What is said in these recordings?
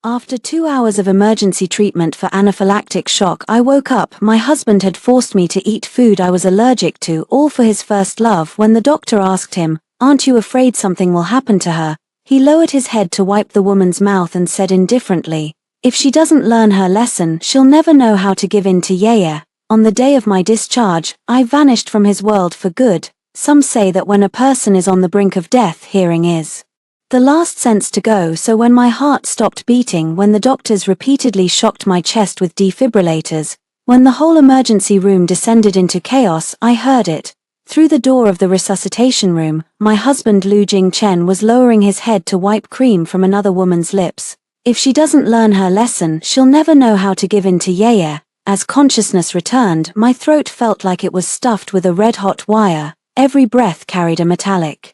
After 2 hours of emergency treatment for anaphylactic shock, I woke up. My husband had forced me to eat food I was allergic to, all for his first love. When the doctor asked him, "Aren't you afraid something will happen to her?" he lowered his head to wipe the woman's mouth and said indifferently, "If she doesn't learn her lesson, she'll never know how to give in to yaya." On the day of my discharge, I vanished from his world for good. Some say that when a person is on the brink of death, hearing is the last sense to go. So when my heart stopped beating, when the doctors repeatedly shocked my chest with defibrillators, when the whole emergency room descended into chaos, I heard it. Through the door of the resuscitation room, my husband Lu Jingchen was lowering his head to wipe cream from another woman's lips. "If she doesn't learn her lesson, she'll never know how to give in to yaya." As consciousness returned, my throat felt like it was stuffed with a red-hot wire. Every breath carried a metallic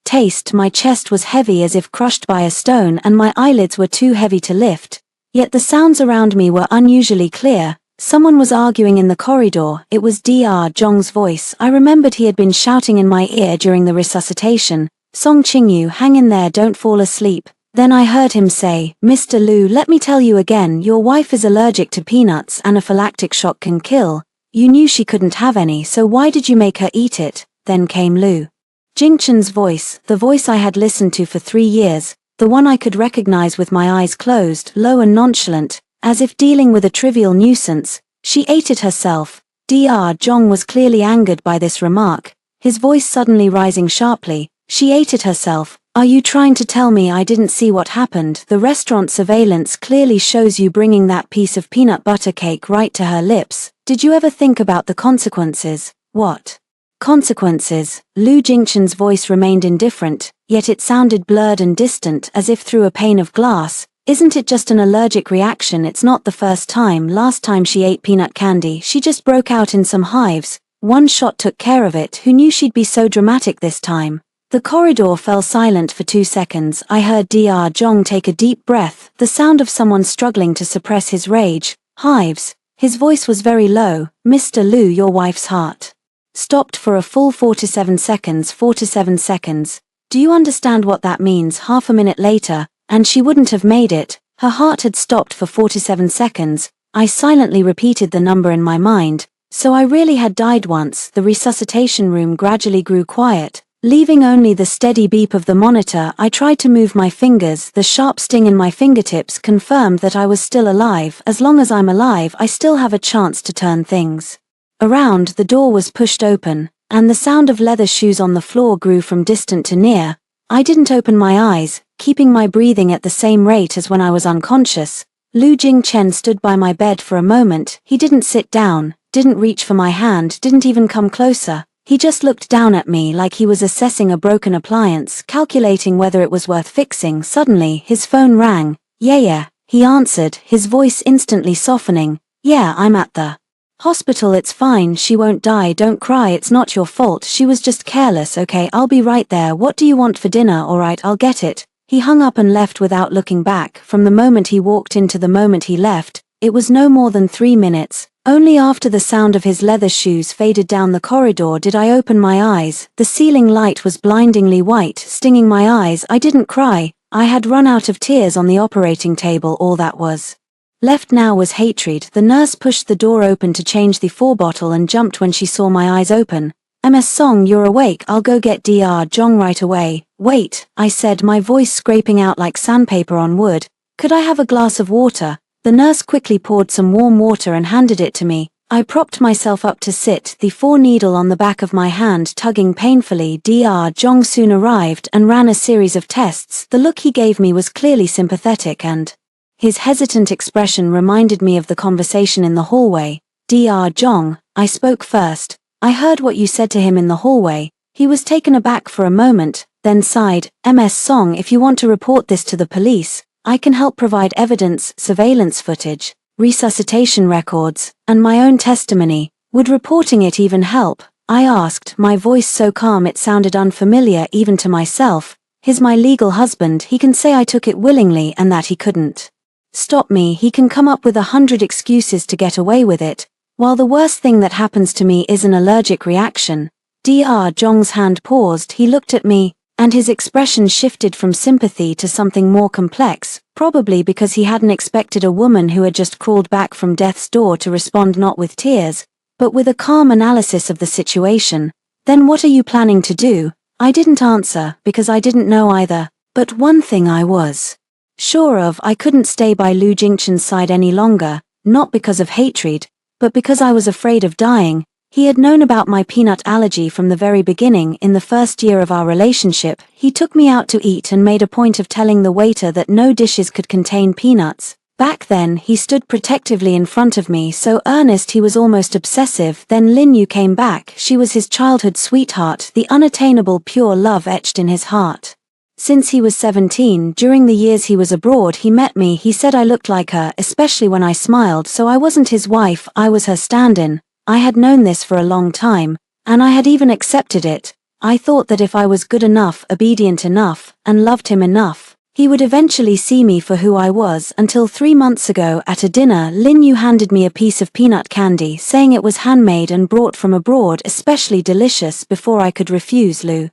taste. My chest was heavy as if crushed by a stone, and my eyelids were too heavy to lift. Yet the sounds around me were unusually clear. Someone was arguing in the corridor. It was Dr. Zhong's voice. I remembered he had been shouting in my ear during the resuscitation, "Song Qingyu, hang in there, don't fall asleep." Then I heard him say, "Mr. Lu, let me tell you again, your wife is allergic to peanuts. Anaphylactic shock can kill. You knew she couldn't have any, so why did you make her eat it?" Then came Lu Jingchen's voice, the voice I had listened to for 3 years, the one I could recognize with my eyes closed, low and nonchalant, as if dealing with a trivial nuisance. "She ate it herself." Dr. Zhong was clearly angered by this remark, his voice suddenly rising sharply. "She ate it herself? Are you trying to tell me I didn't see what happened? The restaurant surveillance clearly shows you bringing that piece of peanut butter cake right to her lips. Did you ever think about the consequences?" "What consequences?" Lu Jingchen's voice remained indifferent, yet it sounded blurred and distant, as if through a pane of glass. "Isn't it just an allergic reaction? It's not the first time. Last time she ate peanut candy, she just broke out in some hives. One shot took care of it. Who knew she'd be so dramatic this time?" The corridor fell silent for 2 seconds. I heard Dr. Zhong take a deep breath, the sound of someone struggling to suppress his rage. "Hives." His voice was very low. "Mr. Lu, your wife's heart stopped for a full 47 seconds. 47 seconds. Do you understand what that means? Half a minute later, and she wouldn't have made it. Her heart had stopped for 47 seconds. I silently repeated the number in my mind. So I really had died once. The resuscitation room gradually grew quiet, leaving only the steady beep of the monitor. I tried to move my fingers. The sharp sting in my fingertips confirmed that I was still alive. As long as I'm alive, I still have a chance to turn things around. The door was pushed open, and the sound of leather shoes on the floor grew from distant to near. I didn't open my eyes, keeping my breathing at the same rate as when I was unconscious. Lu Jingchen stood by my bed for a moment. He didn't sit down, didn't reach for my hand, didn't even come closer. He just looked down at me like he was assessing a broken appliance, calculating whether it was worth fixing. Suddenly, his phone rang. "Yeah," he answered, his voice instantly softening. "Yeah, I'm at the hospital. It's fine, she won't die, don't cry, it's not your fault, she was just careless. Okay, I'll be right there. What do you want for dinner?" "Alright, I'll get it." He hung up and left without looking back. From the moment he walked in to the moment he left, it was no more than 3 minutes. Only after the sound of his leather shoes faded down the corridor did I open my eyes. The ceiling light was blindingly white, stinging my eyes. I didn't cry. I had run out of tears on the operating table. All that was left now was hatred. The nurse pushed the door open to change the 4 bottle and jumped when she saw my eyes open. "Ms. Song, you're awake. I'll go get Dr. Zhong right away." "Wait," I said, my voice scraping out like sandpaper on wood. "Could I have a glass of water?" The nurse quickly poured some warm water and handed it to me. I propped myself up to sit, the 4 needle on the back of my hand tugging painfully. Dr. Zhong soon arrived and ran a series of tests. The look he gave me was clearly sympathetic, and his hesitant expression reminded me of the conversation in the hallway. "Dr. Zhong," I spoke first. "I heard what you said to him in the hallway." He was taken aback for a moment, then sighed. "Ms. Song, if you want to report this to the police, I can help provide evidence, surveillance footage, resuscitation records, and my own testimony. Would reporting it even help?" I asked, my voice so calm it sounded unfamiliar even to myself. "He's my legal husband. He can say I took it willingly and that he couldn't stop me. He can come up with 100 excuses to get away with it. While the worst thing that happens to me is an allergic reaction." Dr. Zhong's hand paused. He looked at me, and his expression shifted from sympathy to something more complex, probably because he hadn't expected a woman who had just crawled back from death's door to respond not with tears, but with a calm analysis of the situation. "Then what are you planning to do?" I didn't answer, because I didn't know either, but one thing I was sure of: I couldn't stay by Lu Jingchen's side any longer, not because of hatred, but because I was afraid of dying. He had known about my peanut allergy from the very beginning. In the first year of our relationship, he took me out to eat and made a point of telling the waiter that no dishes could contain peanuts. Back then, he stood protectively in front of me, so earnest he was almost obsessive. Then Lin Yu came back. She was his childhood sweetheart, the unattainable pure love etched in his heart. Since he was 17, during the years he was abroad, he met me. He said I looked like her, especially when I smiled, so I wasn't his wife, I was her stand-in. I had known this for a long time, and I had even accepted it. I thought that if I was good enough, obedient enough, and loved him enough, he would eventually see me for who I was. Until 3 months ago, at a dinner, Lin Yu handed me a piece of peanut candy, saying it was handmade and brought from abroad, especially delicious. Before I could refuse, Lu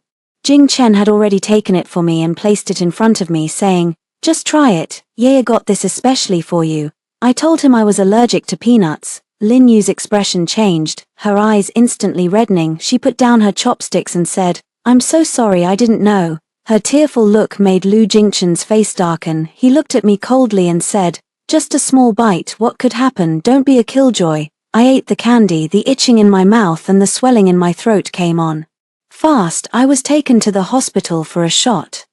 Jingchen had already taken it for me and placed it in front of me, saying, "Just try it, Yaya got this especially for you." I told him I was allergic to peanuts. Lin Yu's expression changed, her eyes instantly reddening. She put down her chopsticks and said, "I'm so sorry, I didn't know." Her tearful look made Lu Jingchen's face darken. He looked at me coldly and said, "Just a small bite, what could happen? Don't be a killjoy." I ate the candy. The itching in my mouth and the swelling in my throat came on fast. I was taken to the hospital for a shot.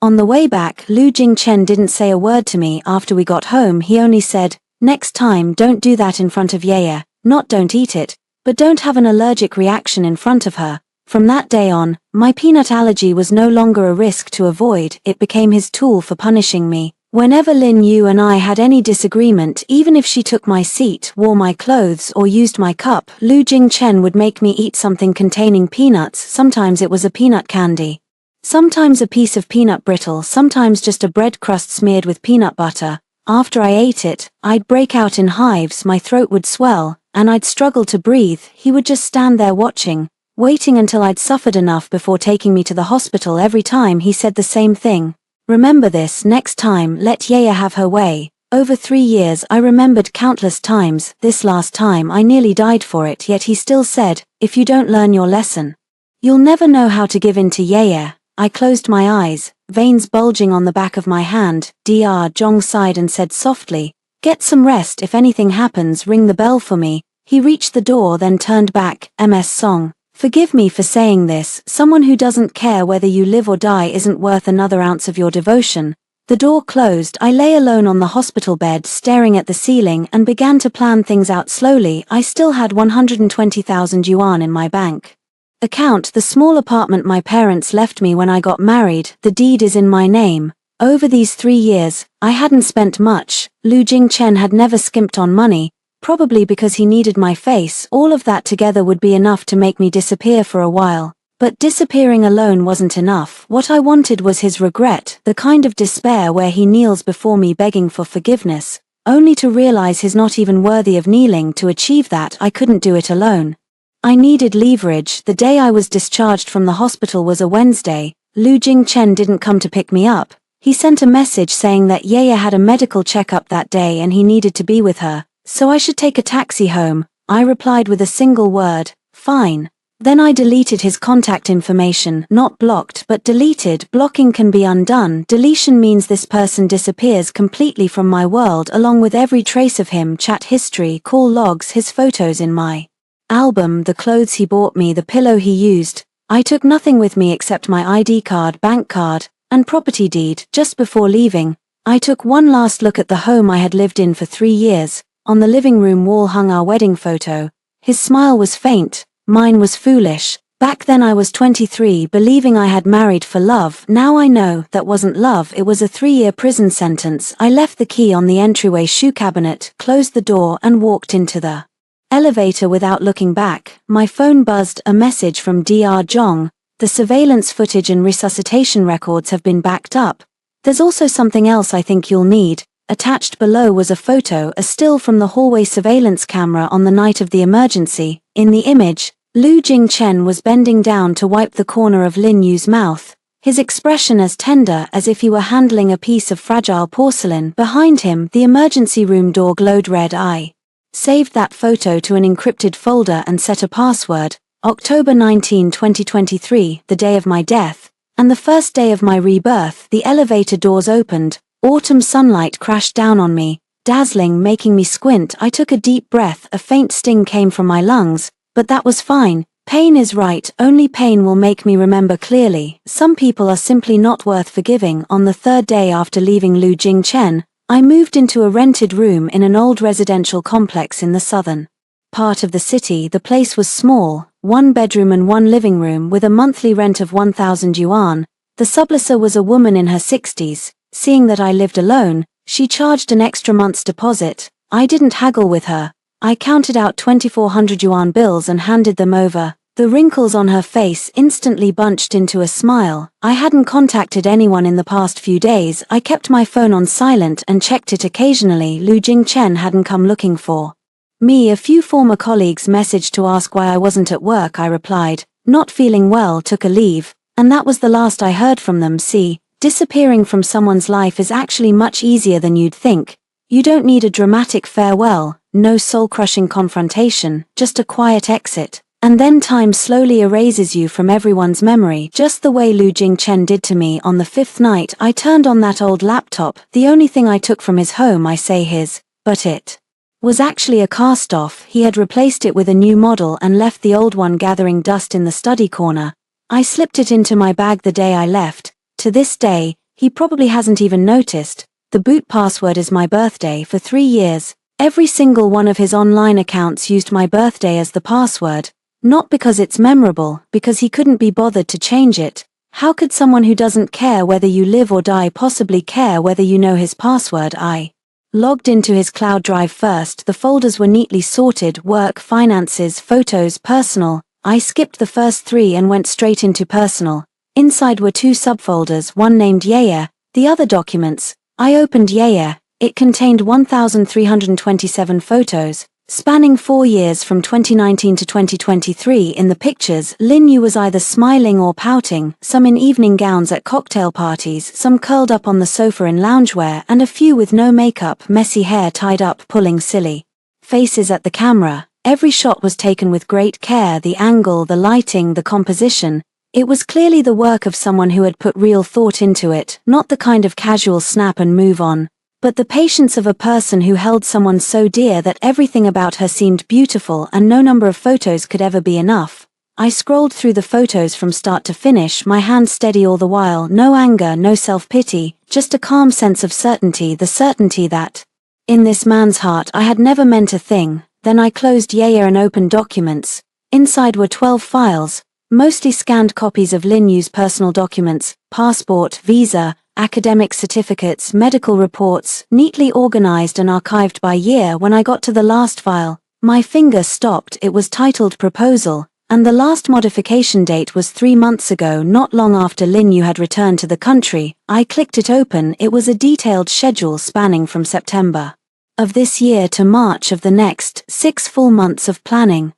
On the way back, Lu Jingchen didn't say a word to me. After we got home, he only said, "Next time, don't do that in front of Yaya. Not don't eat it, but don't have an allergic reaction in front of her." From that day on, my peanut allergy was no longer a risk to avoid. It became his tool for punishing me. Whenever Lin Yu and I had any disagreement, even if she took my seat, wore my clothes, or used my cup, Lu Jingchen would make me eat something containing peanuts. Sometimes it was a peanut candy, sometimes a piece of peanut brittle, sometimes just a bread crust smeared with peanut butter. After I ate it, I'd break out in hives, my throat would swell, and I'd struggle to breathe. He would just stand there watching, waiting until I'd suffered enough before taking me to the hospital. Every time he said the same thing: "Remember this, next time, let Yaya have her way." Over 3 years I remembered countless times. This last time I nearly died for it, yet he still said, "If you don't learn your lesson, you'll never know how to give in to Yaya." I closed my eyes, veins bulging on the back of my hand. Dr. Zhong sighed and said softly, "Get some rest. If anything happens, ring the bell for me." He reached the door, then turned back. "Ms. Song, forgive me for saying this. Someone who doesn't care whether you live or die isn't worth another ounce of your devotion." The door closed. I lay alone on the hospital bed, staring at the ceiling, and began to plan things out slowly. I still had 120,000 yuan in my bank account, the small apartment my parents left me when I got married. The deed is in my name. Over these 3 years, I hadn't spent much. Lu Jingchen had never skimped on money, probably because he needed my face. All of that together would be enough to make me disappear for a while. But disappearing alone wasn't enough. What I wanted was his regret, the kind of despair where he kneels before me begging for forgiveness, only to realize he's not even worthy of kneeling. To achieve that, I couldn't do it alone. I needed leverage. The day I was discharged from the hospital was a Wednesday. Lu Jingchen didn't come to pick me up. He sent a message saying that Yaya had a medical checkup that day and he needed to be with her, so I should take a taxi home. I replied with a single word, "Fine." Then I deleted his contact information, not blocked but deleted. Blocking can be undone. Deletion means this person disappears completely from my world, along with every trace of him: chat history, call logs, his photos in my album, the clothes he bought me, the pillow he used. I took nothing with me except my ID card, bank card, and property deed. Just before leaving, I took one last look at the home I had lived in for 3 years. On the living room wall hung our wedding photo. His smile was faint, mine was foolish. Back then I was 23, believing I had married for love. Now I know that wasn't love, it was a 3-year prison sentence. I left the key on the entryway shoe cabinet, closed the door, and walked into the elevator without looking back. My phone buzzed, a message from Dr. Zhong. "The surveillance footage and resuscitation records have been backed up. There's also something else I think you'll need." Attached below was a photo, a still from the hallway surveillance camera on the night of the emergency. In the image, Lu Jingchen was bending down to wipe the corner of Lin Yu's mouth. his expression as tender as if he were handling a piece of fragile porcelain. Behind him, the emergency room door glowed red. I saved that photo to an encrypted folder and set a password. October 19, 2023, the day of my death, and the first day of my rebirth. The elevator doors opened. Autumn sunlight crashed down on me, dazzling, making me squint. I took a deep breath. A faint sting came from my lungs, but that was fine. Pain is right, only pain will make me remember clearly. Some people are simply not worth forgiving. On the third day after leaving Lu Jingchen, I moved into a rented room in an old residential complex in the southern part of the city. The place was small, 1 bedroom and 1 living room with a monthly rent of 1,000 yuan. The subleaser was a woman in her 60s. Seeing that I lived alone, she charged an extra month's deposit. I didn't haggle with her. I counted out 2,400 yuan bills and handed them over. The wrinkles on her face instantly bunched into a smile. I hadn't contacted anyone in the past few days. I kept my phone on silent and checked it occasionally. Lu Jingchen hadn't come looking for me. A few former colleagues messaged to ask why I wasn't at work. I replied, not feeling well, took a leave, and that was the last I heard from them. See, disappearing from someone's life is actually much easier than you'd think. You don't need a dramatic farewell, no soul-crushing confrontation, just a quiet exit. And then time slowly erases you from everyone's memory, just the way Lu Jingchen did to me on the 5th night. I turned on that old laptop, the only thing I took from his home. I say his, but it was actually a cast-off. He had replaced it with a new model and left the old one gathering dust in the study corner. I slipped it into my bag the day I left. To this day, he probably hasn't even noticed. The boot password is my birthday. For 3 years, every single one of his online accounts used my birthday as the password. Not because it's memorable, because he couldn't be bothered to change it. How could someone who doesn't care whether you live or die possibly care whether you know his password? I logged into his cloud drive first. The folders were neatly sorted: work, finances, photos, personal. I skipped the first 3 and went straight into personal. Inside were 2 subfolders, one named Yaya, the other documents. I opened Yaya. It contained 1,327 photos, spanning 4 years from 2019 to 2023. In the pictures, Lin Yu was either smiling or pouting, some in evening gowns at cocktail parties, some curled up on the sofa in loungewear, and a few with no makeup, messy hair tied up, pulling silly faces at the camera. Every shot was taken with great care: the angle, the lighting, the composition. It was clearly the work of someone who had put real thought into it, not the kind of casual snap and move on, but the patience of a person who held someone so dear that everything about her seemed beautiful, and no number of photos could ever be enough. I scrolled through the photos from start to finish, my hand steady all the while. No anger, no self-pity, just a calm sense of certainty, the certainty that, in this man's heart, I had never meant a thing. Then I closed Yaya and opened documents. Inside were 12 files, mostly scanned copies of Lin Yu's personal documents, passport, visa, academic certificates, medical reports, neatly organized and archived by year. When I got to the last file, my finger stopped. It was titled Proposal, and the last modification date was 3 months ago, not long after Lin Yu had returned to the country. I clicked it open. It was a detailed schedule spanning from September of this year to March of the next, 6 full months of planning.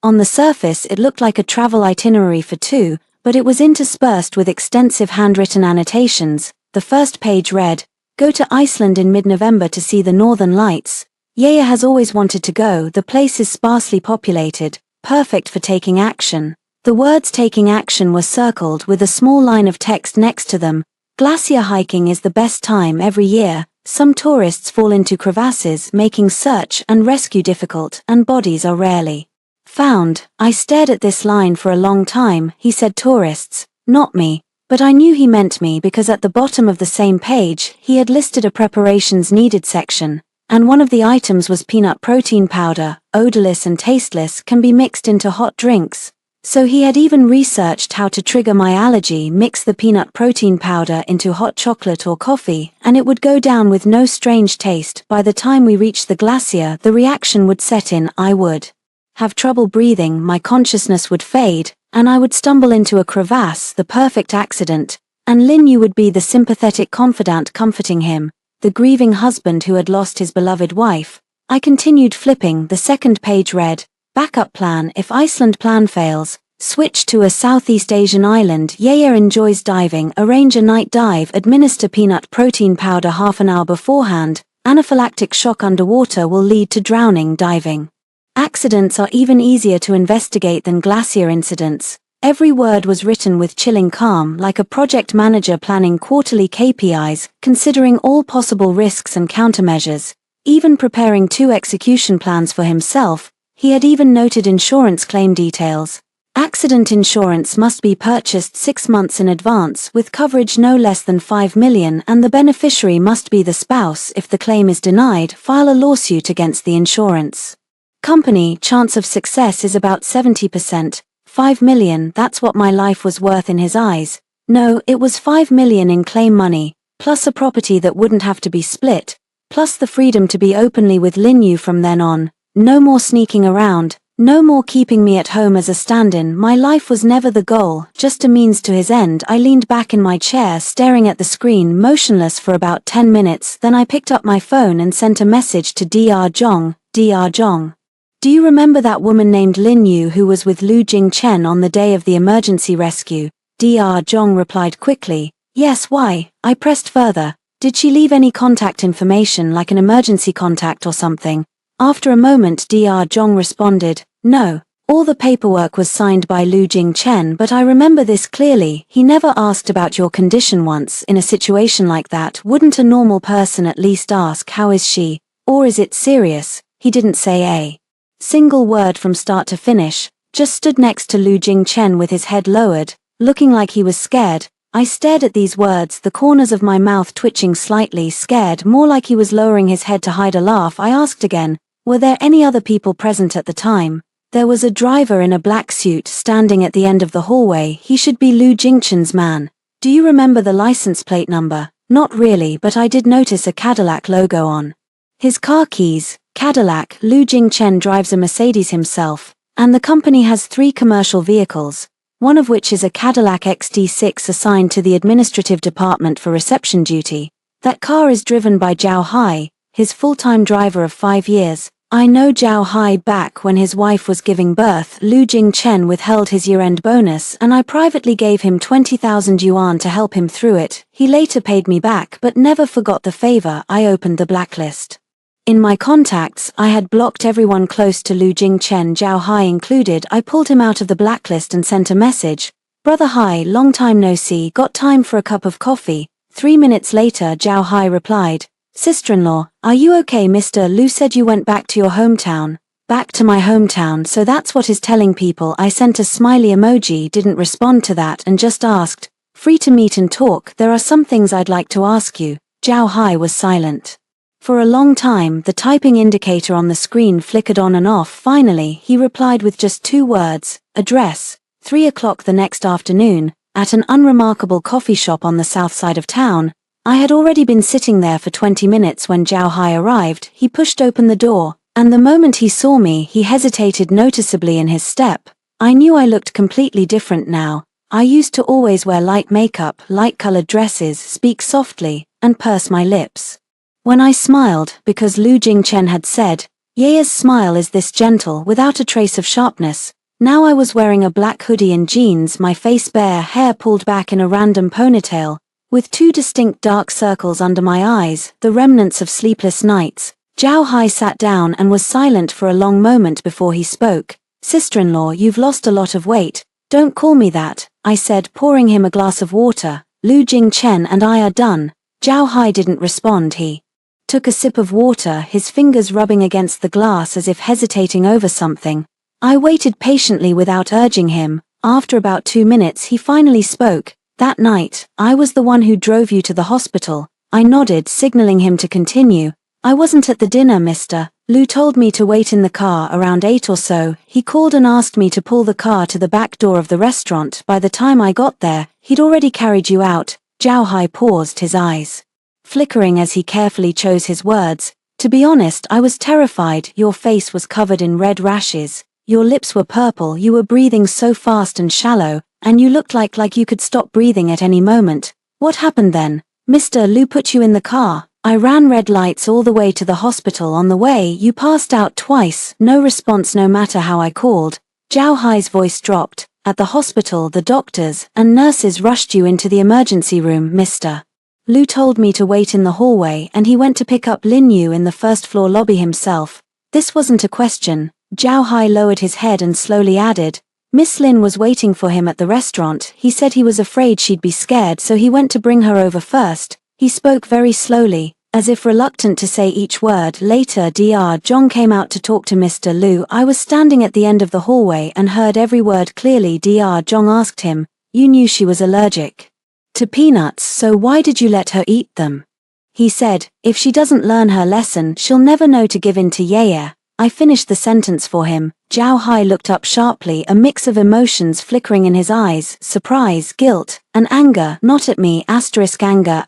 On the surface it looked like a travel itinerary for 2, but it was interspersed with extensive handwritten annotations. The first page read, "Go to Iceland in mid-November to see the Northern Lights. Yaya has always wanted to go. The place is sparsely populated, perfect for taking action." The words "taking action" were circled with a small line of text next to them. Glacier hiking is the best time every year. Some tourists fall into crevasses, making search and rescue difficult, and bodies are rarely found. I stared at this line for a long time. He said tourists, not me. But I knew he meant me because at the bottom of the same page, he had listed a preparations needed section, and one of the items was peanut protein powder, odorless and tasteless, can be mixed into hot drinks. So he had even researched how to trigger my allergy: mix the peanut protein powder into hot chocolate or coffee, and it would go down with no strange taste. By the time we reached the glacier, the reaction would set in. I would have trouble breathing, my consciousness would fade, and I would stumble into a crevasse, the perfect accident, and Lin Yu would be the sympathetic confidant comforting him, the grieving husband who had lost his beloved wife. I continued flipping. The second page read, "Backup plan if Iceland plan fails, Switch to a Southeast Asian island. Yaya enjoys diving. Arrange a night dive. Administer peanut protein powder half an hour beforehand. Anaphylactic shock underwater will lead to drowning. Diving accidents are even easier to investigate than glacier incidents. Every word was written with chilling calm, like a project manager planning quarterly KPIs, considering all possible risks and countermeasures. Even preparing 2 execution plans for himself, he had even noted insurance claim details. Accident insurance must be purchased 6 months in advance, with coverage no less than 5 million, and the beneficiary must be the spouse. If the claim is denied, file a lawsuit against the insurance company. Chance of success is about 70%. 5 million, that's what my life was worth in his eyes. No, it was 5 million in claim money, plus a property that wouldn't have to be split, plus the freedom to be openly with Lin Yu from then on. No more sneaking around, no more keeping me at home as a stand-in. My life was never the goal, just a means to his end. I leaned back in my chair, staring at the screen, motionless for about 10 minutes. Then I picked up my phone and sent a message to Dr. Zhong. Dr. Zhong, do you remember that woman named Lin Yu who was with Lu Jingchen on the day of the emergency rescue? Dr. Zhong replied quickly. Yes, why? I pressed further. Did she leave any contact information, like an emergency contact or something? After a moment, Dr. Zhong responded, no. All the paperwork was signed by Lu Jingchen, but I remember this clearly. He never asked about your condition once. In a situation like that, wouldn't a normal person at least ask, how is she? Or is it serious? He didn't say a single word from start to finish, just stood next to Lu Jingchen with his head lowered, looking like he was scared. I stared at these words, the corners of my mouth twitching slightly, scared, more like he was lowering his head to hide a laugh. I asked again, were there any other people present at the time? There was a driver in a black suit standing at the end of the hallway. He should be Lu Jingchen's man. Do you remember the license plate number? Not really, but I did notice a Cadillac logo on his car keys. Cadillac. Lu Jingchen drives a Mercedes himself, and the company has 3 commercial vehicles, one of which is a Cadillac XT6 assigned to the administrative department for reception duty. That car is driven by Zhao Hai, his full-time driver of 5 years. I know Zhao Hai. Back when his wife was giving birth, Lu Jingchen withheld his year-end bonus, and I privately gave him 20,000 yuan to help him through it. He later paid me back but never forgot the favor. I opened the blacklist. In my contacts, I had blocked everyone close to Lu Jingchen, Zhao Hai included. I pulled him out of the blacklist and sent a message. Brother Hai, long time no see, got time for a cup of coffee? 3 minutes later, Zhao Hai replied, sister-in-law, are you okay? Mr. Lu said you went back to your hometown. Back to my hometown, so that's what he's telling people. I sent a smiley emoji, didn't respond to that, and just asked, free to meet and talk? There are some things I'd like to ask you. Zhao Hai was silent. For a long time, the typing indicator on the screen flickered on and off. Finally, he replied with just 2 words, address, 3 o'clock the next afternoon, at an unremarkable coffee shop on the south side of town. I had already been sitting there for 20 minutes when Zhao Hai arrived. He pushed open the door, and the moment he saw me, he hesitated noticeably in his step. I knew I looked completely different now. I used to always wear light makeup, light-colored dresses, speak softly, and purse my lips when I smiled, because Lu Jingchen had said, Yaya's smile is this gentle, without a trace of sharpness. Now I was wearing a black hoodie and jeans, my face bare, hair pulled back in a random ponytail, with 2 distinct dark circles under my eyes, the remnants of sleepless nights. Zhao Hai sat down and was silent for a long moment before he spoke. Sister-in-law, you've lost a lot of weight. Don't call me that, I said, pouring him a glass of water. Lu Jingchen and I are done. Zhao Hai didn't respond. He took a sip of water, his fingers rubbing against the glass as if hesitating over something. I waited patiently without urging him. After about 2 minutes he finally spoke. That night, I was the one who drove you to the hospital. I nodded, signaling him to continue. I wasn't at the dinner, Mr. Lu told me to wait in the car around 8 or so. He called and asked me to pull the car to the back door of the restaurant. By the time I got there, he'd already carried you out. Zhao Hai paused, his eyes flickering as he carefully chose his words. To be honest, I was terrified. Your face was covered in red rashes. Your lips were purple. You were breathing so fast and shallow, and you looked like you could stop breathing at any moment. What happened then? Mr. Lu put you in the car. I ran red lights all the way to the hospital. On the way, you passed out twice. No response no matter how I called. Zhao Hai's voice dropped. At the hospital, the doctors and nurses rushed you into the emergency room, Mr. Lu told me to wait in the hallway and he went to pick up Lin Yu in the first-floor lobby himself. This wasn't a question. Zhao Hai lowered his head and slowly added, Miss Lin was waiting for him at the restaurant. He said he was afraid she'd be scared, so he went to bring her over first. He spoke very slowly, as if reluctant to say each word. Later, Dr. Zhong came out to talk to Mr. Lu. I was standing at the end of the hallway and heard every word clearly. Dr. Zhong asked him, you knew she was allergic to peanuts, so why did you let her eat them? He said, if she doesn't learn her lesson, she'll never know to give in to Yaya. I finished the sentence for him. Zhao Hai looked up sharply, a mix of emotions flickering in his eyes, surprise, guilt, and anger. Not at me, anger,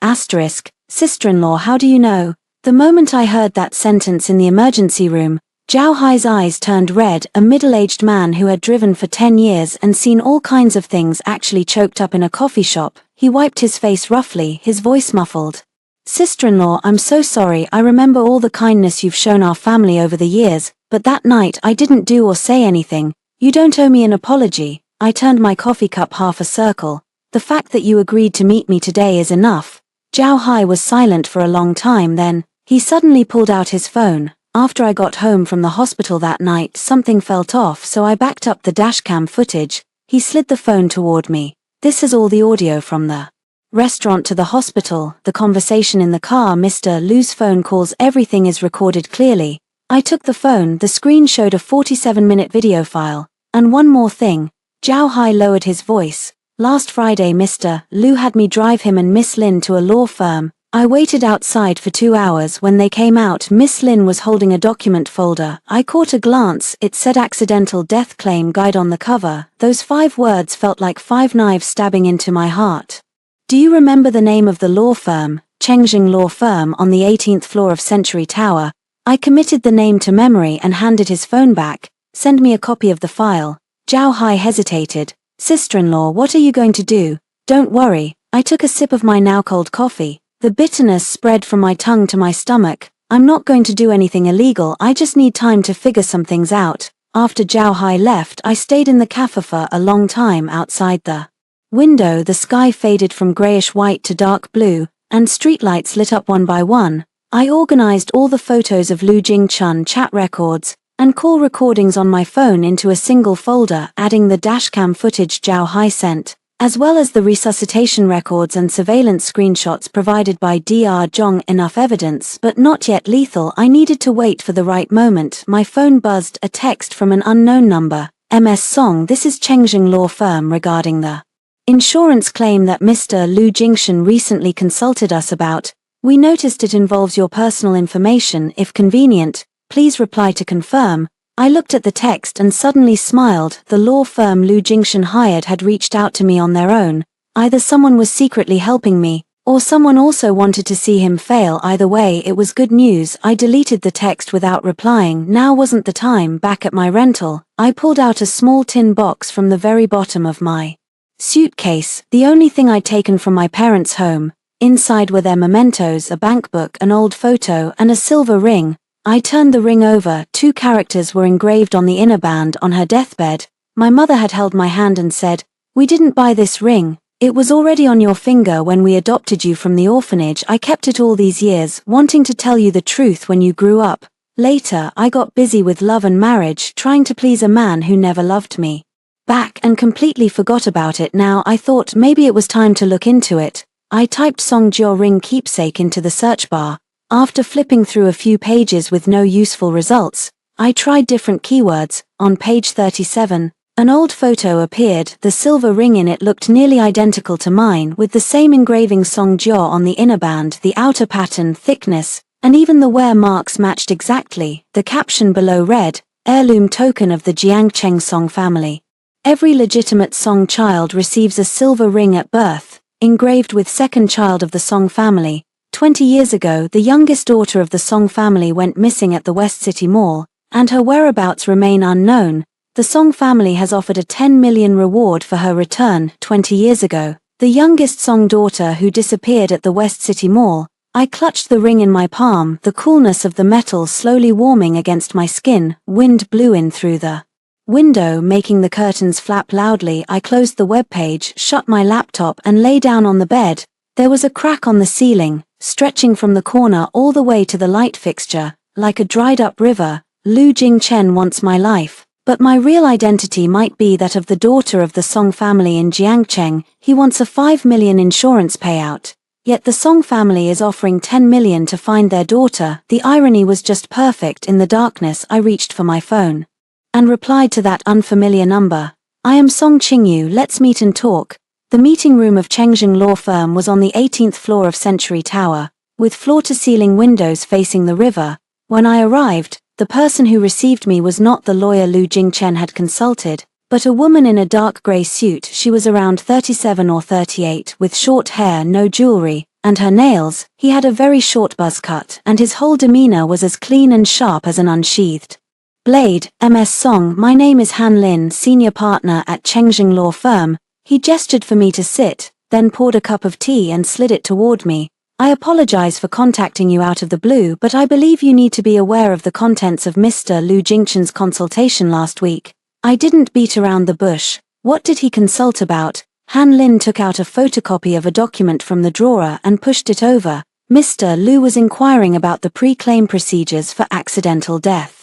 sister-in-law, how do you know? The moment I heard that sentence in the emergency room, Zhao Hai's eyes turned red. A middle-aged man who had driven for 10 years and seen all kinds of things actually choked up in a coffee shop. He wiped his face roughly, his voice muffled. Sister-in-law, I'm so sorry. I remember all the kindness you've shown our family over the years, but that night I didn't do or say anything. You don't owe me an apology. I turned my coffee cup half a circle. The fact that you agreed to meet me today is enough. Zhao Hai was silent for a long time, then he suddenly pulled out his phone. After I got home from the hospital that night, something felt off, so I backed up the dashcam footage. He slid the phone toward me. This is all the audio from the restaurant to the hospital, the conversation in the car, Mr. Lu's phone calls, everything is recorded clearly. I took the phone, the screen showed a 47-minute video file. And one more thing. Zhao Hai lowered his voice. Last Friday Mr. Lu had me drive him and Miss Lin to a law firm. I waited outside for 2 hours. When they came out, Miss Lin was holding a document folder. I caught a glance. It said accidental death claim guide on the cover. Those 5 words felt like 5 knives stabbing into my heart. Do you remember the name of the law firm? Chengjing Law Firm, on the 18th floor of Century Tower. I committed the name to memory and handed his phone back. Send me a copy of the file. Zhao Hai hesitated. Sister-in-law, what are you going to do? Don't worry. I took a sip of my now cold coffee. The bitterness spread from my tongue to my stomach. I'm not going to do anything illegal. I just need time to figure some things out. After Zhao Hai left, I stayed in the cafe for a long time. Outside the window, the sky faded from grayish-white to dark blue, and streetlights lit up one by one. I organized all the photos of Lu Jingchun chat records and call recordings on my phone into a single folder, adding the dashcam footage Zhao Hai sent, as well as the resuscitation records and surveillance screenshots provided by Dr. Zhong. Enough evidence, but not yet lethal. I needed to wait for the right moment. My phone buzzed, a text from an unknown number. MS Song, this is Chengjing Law Firm regarding the insurance claim that Mr. Lu Jingshun recently consulted us about. We noticed it involves your personal information. If convenient, please reply to confirm. I looked at the text and suddenly smiled. The law firm Lu Jingshun hired had reached out to me on their own. Either someone was secretly helping me, or someone also wanted to see him fail. Either way, it was good news. I deleted the text without replying. Now wasn't the time. Back at my rental, I pulled out a small tin box from the very bottom of my suitcase, the only thing I'd taken from my parents' home. Inside were their mementos, a bankbook, an old photo, and a silver ring. I turned the ring over. 2 characters were engraved on the inner band. On her deathbed, my mother had held my hand and said, "We didn't buy this ring. It was already on your finger when we adopted you from the orphanage. I kept it all these years, wanting to tell you the truth when you grew up. Later, I got busy with love and marriage, trying to please a man who never loved me back and completely forgot about it. Now I thought maybe it was time to look into it." I typed Songjio ring keepsake into the search bar. After flipping through a few pages with no useful results, I tried different keywords. On page 37, an old photo appeared. The silver ring in it looked nearly identical to mine, with the same engraving Songjio on the inner band, the outer pattern, thickness, and even the wear marks matched exactly. The caption below read, "Heirloom token of the Jiangcheng Song family. Every legitimate Song child receives a silver ring at birth, engraved with second child of the Song family. 20 years ago, the youngest daughter of the Song family went missing at the West City Mall, and her whereabouts remain unknown. The Song family has offered a 10 million reward for her return. 20 years ago, the youngest Song daughter who disappeared at the West City Mall." I clutched the ring in my palm, the coolness of the metal slowly warming against my skin. Wind blew in through the window making the curtains flap loudly. I closed the web page, shut my laptop and lay down on the bed. There was a crack on the ceiling, stretching from the corner all the way to the light fixture, like a dried-up river. Lu Jingchen wants my life, but my real identity might be that of the daughter of the Song family in Jiangcheng. He wants a 5 million insurance payout. Yet the Song family is offering 10 million to find their daughter. The irony was just perfect. In the darkness I reached for my phone and replied to that unfamiliar number. I am Song Qingyu, let's meet and talk. The meeting room of Chengxing law firm was on the 18th floor of Century Tower, with floor-to-ceiling windows facing the river. When I arrived, the person who received me was not the lawyer Lu Jingchen had consulted, but a woman in a dark grey suit. She was around 37 or 38, with short hair, no jewelry, and her nails. He had a very short buzz cut, and his whole demeanor was as clean and sharp as an unsheathed blade. MS Song, my name is Han Lin, senior partner at Chengxing law firm. He gestured for me to sit, then poured a cup of tea and slid it toward me. I apologize for contacting you out of the blue, but I believe you need to be aware of the contents of Mr. Lu Jingchen's consultation last week. I didn't beat around the bush. What did he consult about? Han Lin took out a photocopy of a document from the drawer and pushed it over. Mr. Lu was inquiring about the pre-claim procedures for accidental death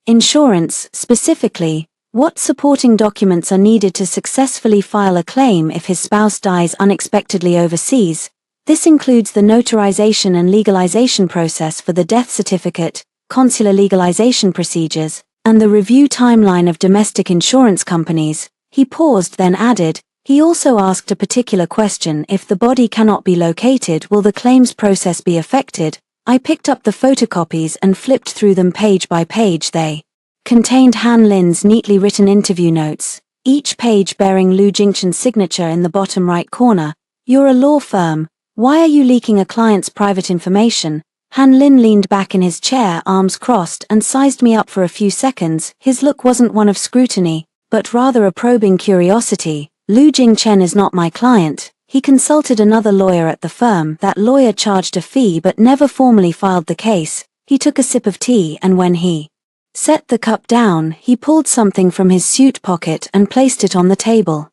insurance. Specifically, what supporting documents are needed to successfully file a claim if his spouse dies unexpectedly overseas. This includes the notarization and legalization process for the death certificate, consular legalization procedures, and the review timeline of domestic insurance companies. He paused, then added, he also asked a particular question: if the body cannot be located, will the claims process be affected? I picked up the photocopies and flipped through them page by page. They contained Han Lin's neatly written interview notes, each page bearing Lu Jingchen's signature in the bottom right corner. You're a law firm. Why are you leaking a client's private information? Han Lin leaned back in his chair, arms crossed, and sized me up for a few seconds. His look wasn't one of scrutiny, but rather a probing curiosity. Lu Jingchen is not my client. He consulted another lawyer at the firm. That lawyer charged a fee but never formally filed the case. He took a sip of tea, and when he set the cup down, he pulled something from his suit pocket and placed it on the table.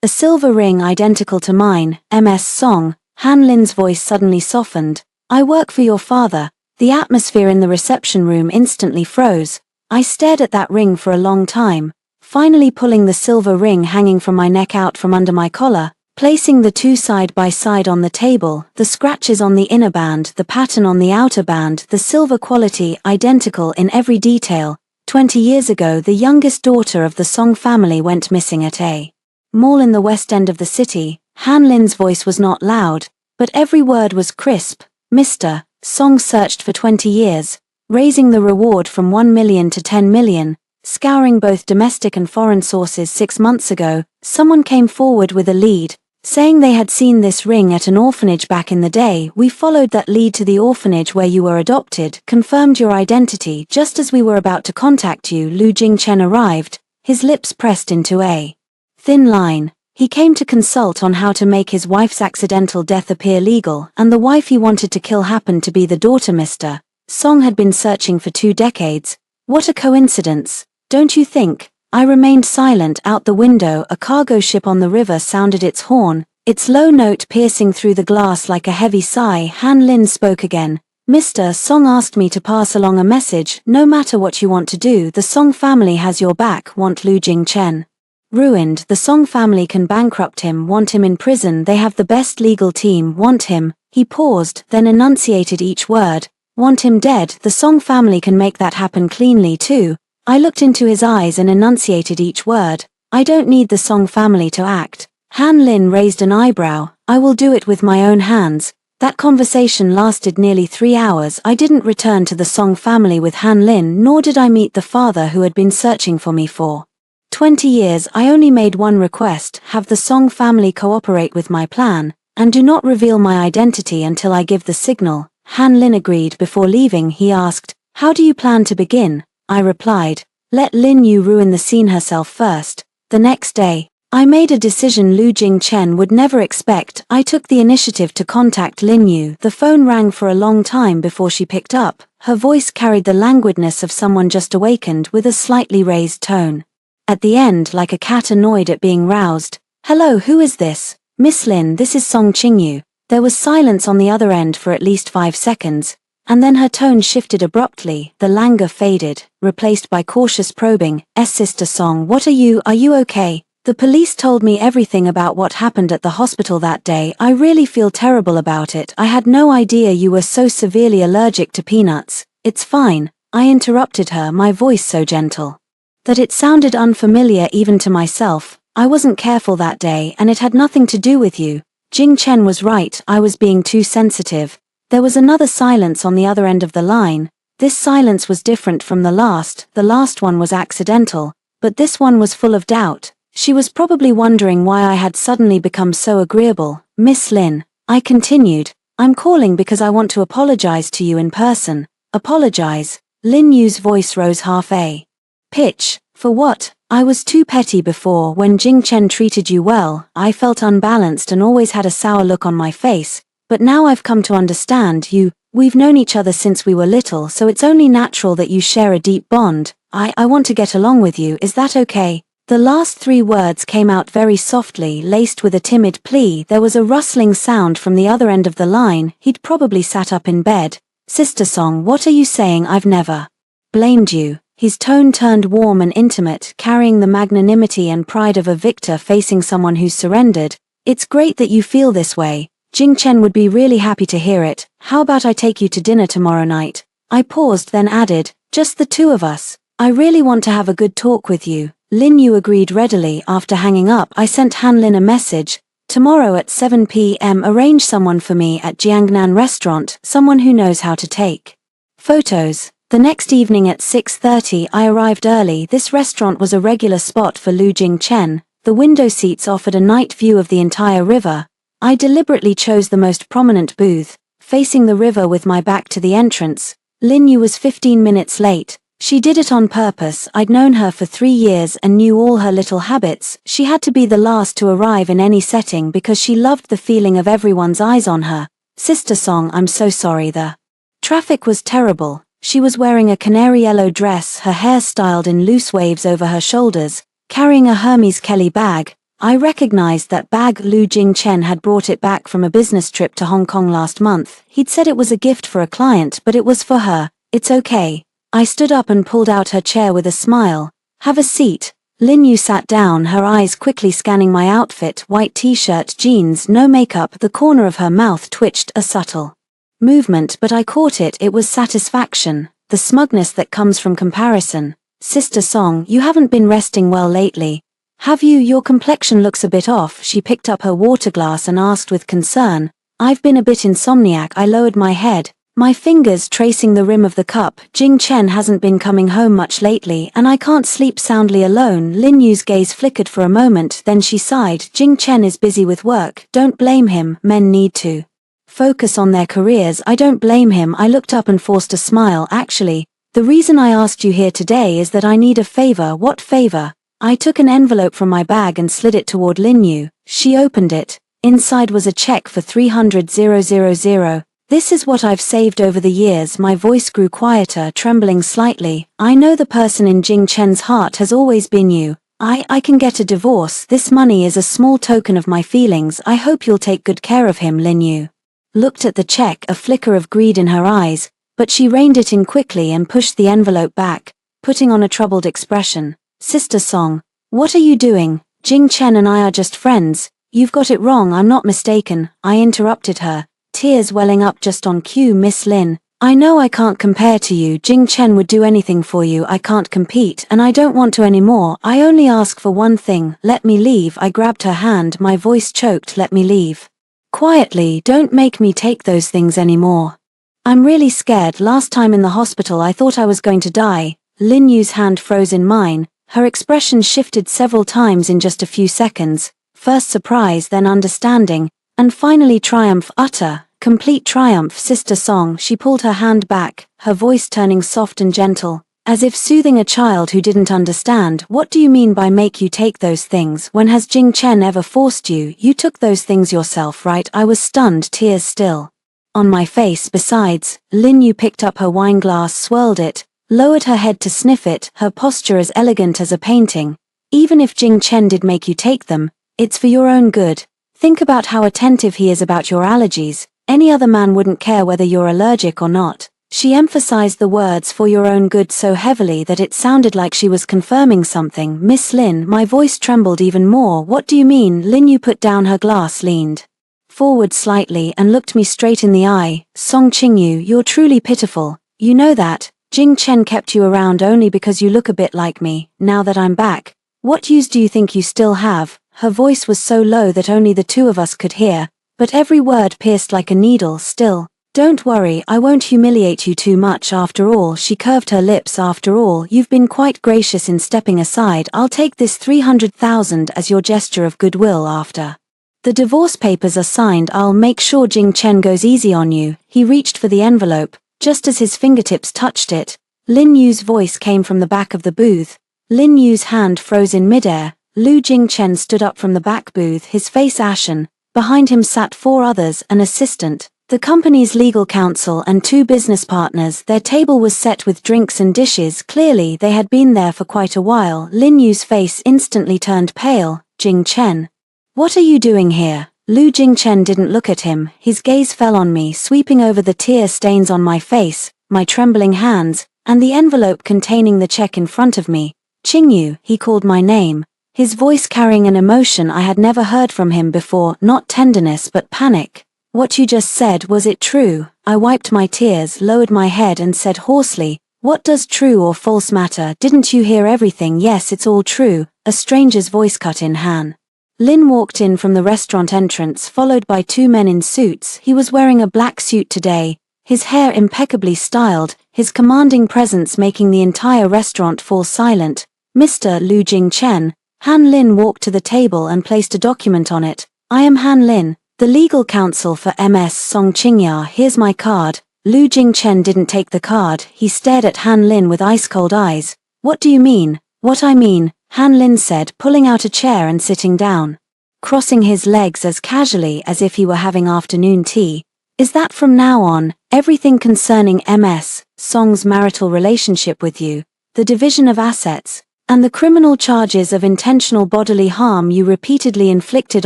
A silver ring identical to mine. MS Song. Han Lin's voice suddenly softened. I work for your father. The atmosphere in the reception room instantly froze. I stared at that ring for a long time, finally pulling the silver ring hanging from my neck out from under my collar, placing the two side by side on the table, the scratches on the inner band, the pattern on the outer band, the silver quality identical in every detail. 20 years ago, the youngest daughter of the Song family went missing at a mall in the west end of the city. Han Lin's voice was not loud, but every word was crisp. Mr. Song searched for 20 years, raising the reward from 1 million to 10 million, scouring both domestic and foreign sources. 6 months ago, someone came forward with a lead, saying they had seen this ring at an orphanage back in the day. We followed that lead to the orphanage where you were adopted, confirmed your identity. Just as we were about to contact you, Lu Jingchen arrived, his lips pressed into a thin line. He came to consult on how to make his wife's accidental death appear legal, and the wife he wanted to kill happened to be the daughter Mr. Song had been searching for 2 decades. What a coincidence, don't you think? I remained silent. Out the window, a cargo ship on the river sounded its horn, its low note piercing through the glass like a heavy sigh. Han Lin spoke again. Mr. Song asked me to pass along a message. No matter what you want to do, the Song family has your back. Want Lu Jingchen ruined. The Song family can bankrupt him. Want him in prison. They have the best legal team. Want him. He paused, then enunciated each word. Want him dead. The Song family can make that happen cleanly too. I looked into his eyes and enunciated each word. I don't need the Song family to act. Han Lin raised an eyebrow. I will do it with my own hands. That conversation lasted nearly 3 hours. I didn't return to the Song family with Han Lin, nor did I meet the father who had been searching for me for 20 years. I only made one request: have the Song family cooperate with my plan, and do not reveal my identity until I give the signal. Han Lin agreed. Before leaving, he asked, how do you plan to begin? I replied, let Lin Yu ruin the scene herself first. The next day, I made a decision Lu Jingchen would never expect. I took the initiative to contact Lin Yu. The phone rang for a long time before she picked up. Her voice carried the languidness of someone just awakened, with a slightly raised tone. At the end, like a cat annoyed at being roused, "Hello, who is this?" "Miss Lin, this is Song Qingyu." There was silence on the other end for at least 5 seconds, and then her tone shifted abruptly, the languor faded, replaced by cautious probing. "Sister Song, what are you okay? The police told me everything about what happened at the hospital that day. I really feel terrible about it. I had no idea you were so severely allergic to peanuts." "It's fine," I interrupted her, my voice so gentle that it sounded unfamiliar even to myself. "I wasn't careful that day, and it had nothing to do with you." Jing Chen was right, I was being too sensitive. There was another silence on the other end of the line. This silence was different from the last one was accidental, but this one was full of doubt. She was probably wondering why I had suddenly become so agreeable. "Miss Lin," I continued, "I'm calling because I want to apologize to you in person." "Apologize?" Lin Yu's voice rose half a pitch. "For what?" "I was too petty before. When Jing Chen treated you well, I felt unbalanced and always had a sour look on my face. But now I've come to understand you. We've known each other since we were little, so it's only natural that you share a deep bond. I want to get along with you. Is that okay?" The last 3 words came out very softly, laced with a timid plea. There was a rustling sound from the other end of the line. He'd probably sat up in bed. "Sister Song, what are you saying? I've never blamed you." His tone turned warm and intimate, carrying the magnanimity and pride of a victor facing someone who's surrendered. "It's great that you feel this way. Jing Chen would be really happy to hear it. How about I take you to dinner tomorrow night?" I paused, then added, "Just the 2 of us. I really want to have a good talk with you." Lin Yu agreed readily. After hanging up, I sent Han Lin a message. "Tomorrow at 7 p.m. arrange someone for me at Jiangnan restaurant, someone who knows how to take photos." The next evening at 6:30 I arrived early. This restaurant was a regular spot for Lu Jing Chen. The window seats offered a night view of the entire river. I deliberately chose the most prominent booth, facing the river with my back to the entrance. Lin Yu was 15 minutes late. She did it on purpose. I'd known her for 3 years and knew all her little habits. She had to be the last to arrive in any setting because she loved the feeling of everyone's eyes on her. "Sister Song, I'm so sorry. The traffic was terrible." She was wearing a canary yellow dress, her hair styled in loose waves over her shoulders, carrying a Hermes Kelly bag. I recognized that bag. Lu Jing Chen had brought it back from a business trip to Hong Kong last month. He'd said it was a gift for a client, but it was for her. "It's okay." I stood up and pulled out her chair with a smile. "Have a seat." Lin Yu sat down, her eyes quickly scanning my outfit, white t-shirt, jeans, no makeup. The corner of her mouth twitched, a subtle movement, but I caught it. It was satisfaction, the smugness that comes from comparison. "Sister Song, you haven't been resting well lately, have you? Your complexion looks a bit off." She picked up her water glass and asked with concern. "I've been a bit insomniac." I lowered my head, my fingers tracing the rim of the cup. "Jing Chen hasn't been coming home much lately, and I can't sleep soundly alone." Lin Yu's gaze flickered for a moment, then she sighed. "Jing Chen is busy with work. Don't blame him. Men need to focus on their careers." "I don't blame him." I looked up and forced a smile. "Actually, the reason I asked you here today is that I need a favor." "What favor?" I took an envelope from my bag and slid it toward Lin Yu. She opened it. Inside was a check for 300,000. "This is what I've saved over the years." My voice grew quieter, trembling slightly. "I know the person in Jing Chen's heart has always been you. I can get a divorce. This money is a small token of my feelings. I hope you'll take good care of him." Lin Yu looked at the check, a flicker of greed in her eyes, but she reined it in quickly and pushed the envelope back, putting on a troubled expression. "Sister Song, what are you doing? Jing Chen and I are just friends." "You've got it wrong. I'm not mistaken." I interrupted her, tears welling up just on cue. "Miss Lin, I know I can't compare to you. Jing Chen would do anything for you. I can't compete, and I don't want to anymore. I only ask for one thing. Let me leave." I grabbed her hand, my voice choked. "Let me leave quietly. Don't make me take those things anymore. I'm really scared. Last time in the hospital I thought I was going to die." Lin Yu's hand froze in mine. Her expression shifted several times in just a few seconds. First surprise, then understanding, and finally triumph. Utter, complete triumph. "Sister Song." She pulled her hand back, her voice turning soft and gentle, as if soothing a child who didn't understand. "What do you mean by make you take those things? When has Jing Chen ever forced you? You took those things yourself, right?" I was stunned, tears still on my face. "Besides," Lin Yu picked up her wine glass, swirled it, lowered her head to sniff it, her posture as elegant as a painting. Even if Jing Chen did make you take them, it's for your own good. Think about how attentive he is about your allergies. Any other man wouldn't care whether you're allergic or not. She emphasized the words "for your own good" so heavily that it sounded like she was confirming something. Miss Lin, my voice trembled even more. What do you mean? Lin Yu put down her glass, leaned forward slightly and looked me straight in the eye. Song Qingyu, you're truly pitiful. You know that. Jing Chen kept you around only because you look a bit like me. Now that I'm back, what use do you think you still have? Her voice was so low that only the two of us could hear, but every word pierced like a needle. Still, don't worry, I won't humiliate you too much after all. She curved her lips. After all, you've been quite gracious in stepping aside. I'll take this 300,000 as your gesture of goodwill. After the divorce papers are signed, I'll make sure Jing Chen goes easy on you. He reached for the envelope. Just as his fingertips touched it, Lin Yu's voice came from the back of the booth. Lin Yu's hand froze in midair. Lu Jingchen stood up from the back booth, his face ashen. Behind him sat 4 others, an assistant, the company's legal counsel and 2 business partners. Their table was set with drinks and dishes. Clearly they had been there for quite a while. Lin Yu's face instantly turned pale. Jing Chen. What are you doing here? Lu Jingchen didn't look at him. His gaze fell on me, sweeping over the tear stains on my face, my trembling hands, and the envelope containing the check in front of me. Qingyu, he called my name, his voice carrying an emotion I had never heard from him before, not tenderness but panic. What you just said, was it true? I wiped my tears, lowered my head and said hoarsely, what does true or false matter? Didn't you hear everything? Yes, it's all true. A stranger's voice cut in. Han Lin walked in from the restaurant entrance, followed by 2 men in suits. He was wearing a black suit today, his hair impeccably styled, his commanding presence making the entire restaurant fall silent. Mr. Lu Jingchen. Han Lin walked to the table and placed a document on it. I am Han Lin, the legal counsel for MS Song Qingya. Here's my card. Lu Jingchen didn't take the card. He stared at Han Lin with ice-cold eyes. What do you mean? What I mean, Han Lin said, pulling out a chair and sitting down, crossing his legs as casually as if he were having afternoon tea. Is that from now on, everything concerning MS Song's marital relationship with you, the division of assets, and the criminal charges of intentional bodily harm you repeatedly inflicted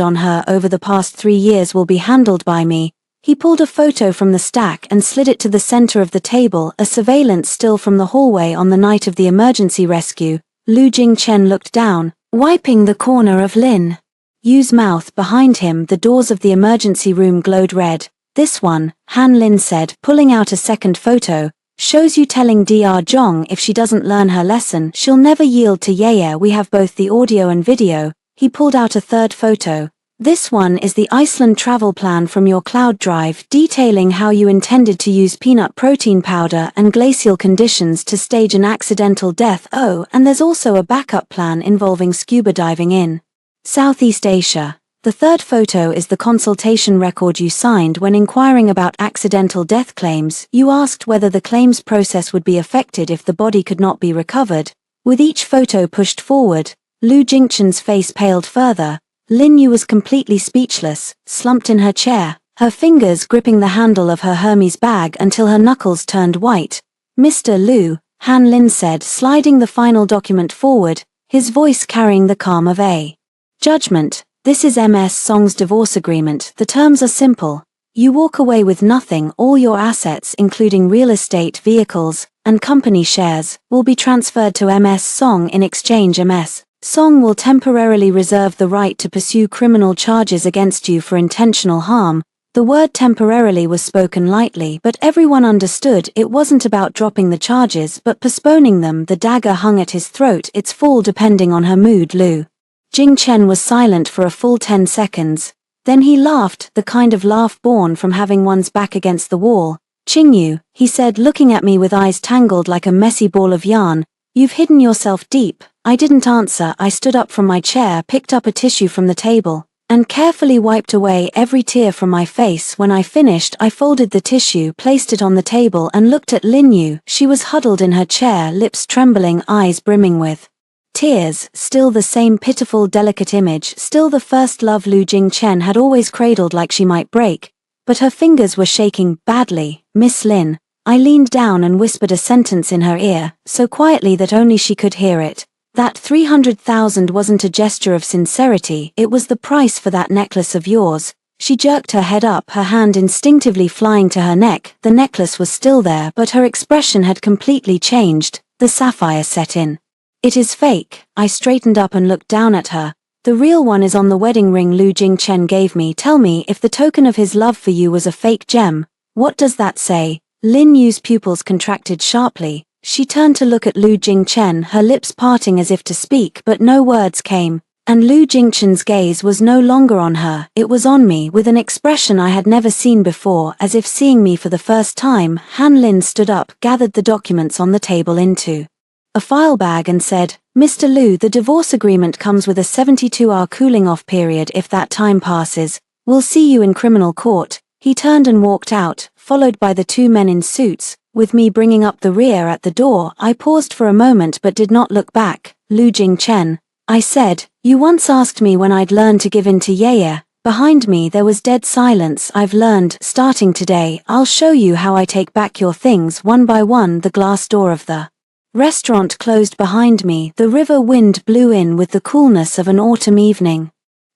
on her over the past 3 years will be handled by me? He pulled a photo from the stack and slid it to the center of the table, a surveillance still from the hallway on the night of the emergency rescue. Lu Jingchen looked down, wiping the corner of Lin Yu's mouth. Behind him, the doors of the emergency room glowed red. This one, Han Lin said, pulling out a second photo, shows you telling Dr. Zhong if she doesn't learn her lesson, she'll never yield to Yeye. We have both the audio and video. He pulled out a third photo. This one is the Iceland travel plan from your cloud drive, detailing how you intended to use peanut protein powder and glacial conditions to stage an accidental death. Oh, and there's also a backup plan involving scuba diving in Southeast Asia. The third photo is the consultation record you signed when inquiring about accidental death claims. You asked whether the claims process would be affected if the body could not be recovered. With each photo pushed forward, Lu Jingchen's face paled further. Lin Yu was completely speechless, slumped in her chair, her fingers gripping the handle of her Hermes bag until her knuckles turned white. Mr. Lu, Han Lin said, sliding the final document forward, his voice carrying the calm of a judgment. This is MS Song's divorce agreement. The terms are simple. You walk away with nothing. All your assets, including real estate, vehicles, and company shares, will be transferred to MS Song. In exchange, MS Song will temporarily reserve the right to pursue criminal charges against you for intentional harm. The word temporarily was spoken lightly, but everyone understood it wasn't about dropping the charges but postponing them. The dagger hung at his throat, its fall depending on her mood. Lu Jingchen was silent for a full 10 seconds. Then he laughed, the kind of laugh born from having one's back against the wall. Qingyu, he said, looking at me with eyes tangled like a messy ball of yarn, you've hidden yourself deep. I didn't answer. I stood up from my chair, picked up a tissue from the table, and carefully wiped away every tear from my face. When I finished, I folded the tissue, placed it on the table and looked at Lin Yu. She was huddled in her chair, lips trembling, eyes brimming with tears. Still the same pitiful, delicate image, still the first love Lu Jingchen had always cradled like she might break. But her fingers were shaking badly. Miss Lin. I leaned down and whispered a sentence in her ear, so quietly that only she could hear it. That 300,000 wasn't a gesture of sincerity, it was the price for that necklace of yours. She jerked her head up, her hand instinctively flying to her neck. The necklace was still there, but her expression had completely changed. The sapphire set in. It is fake. I straightened up and looked down at her. The real one is on the wedding ring Lu Jingchen gave me. Tell me, if the token of his love for you was a fake gem, what does that say? Lin Yu's pupils contracted sharply. She turned to look at Lu Jingchen, her lips parting as if to speak, but no words came. And Lu Jingchen's gaze was no longer on her, it was on me, with an expression I had never seen before, as if seeing me for the first time. Han Lin stood up, gathered the documents on the table into a file bag and said, Mr. Lu, the divorce agreement comes with a 72-hour cooling-off period. If that time passes, we'll see you in criminal court. He turned and walked out, followed by the two men in suits, with me bringing up the rear at the door. I paused for a moment but did not look back. Lu Jingchen, I said, you once asked me when I'd learn to give in to Yaya. Behind me there was dead silence. I've learned, starting today, I'll show you how I take back your things one by one. The glass door of the restaurant closed behind me. The river wind blew in with the coolness of an autumn evening.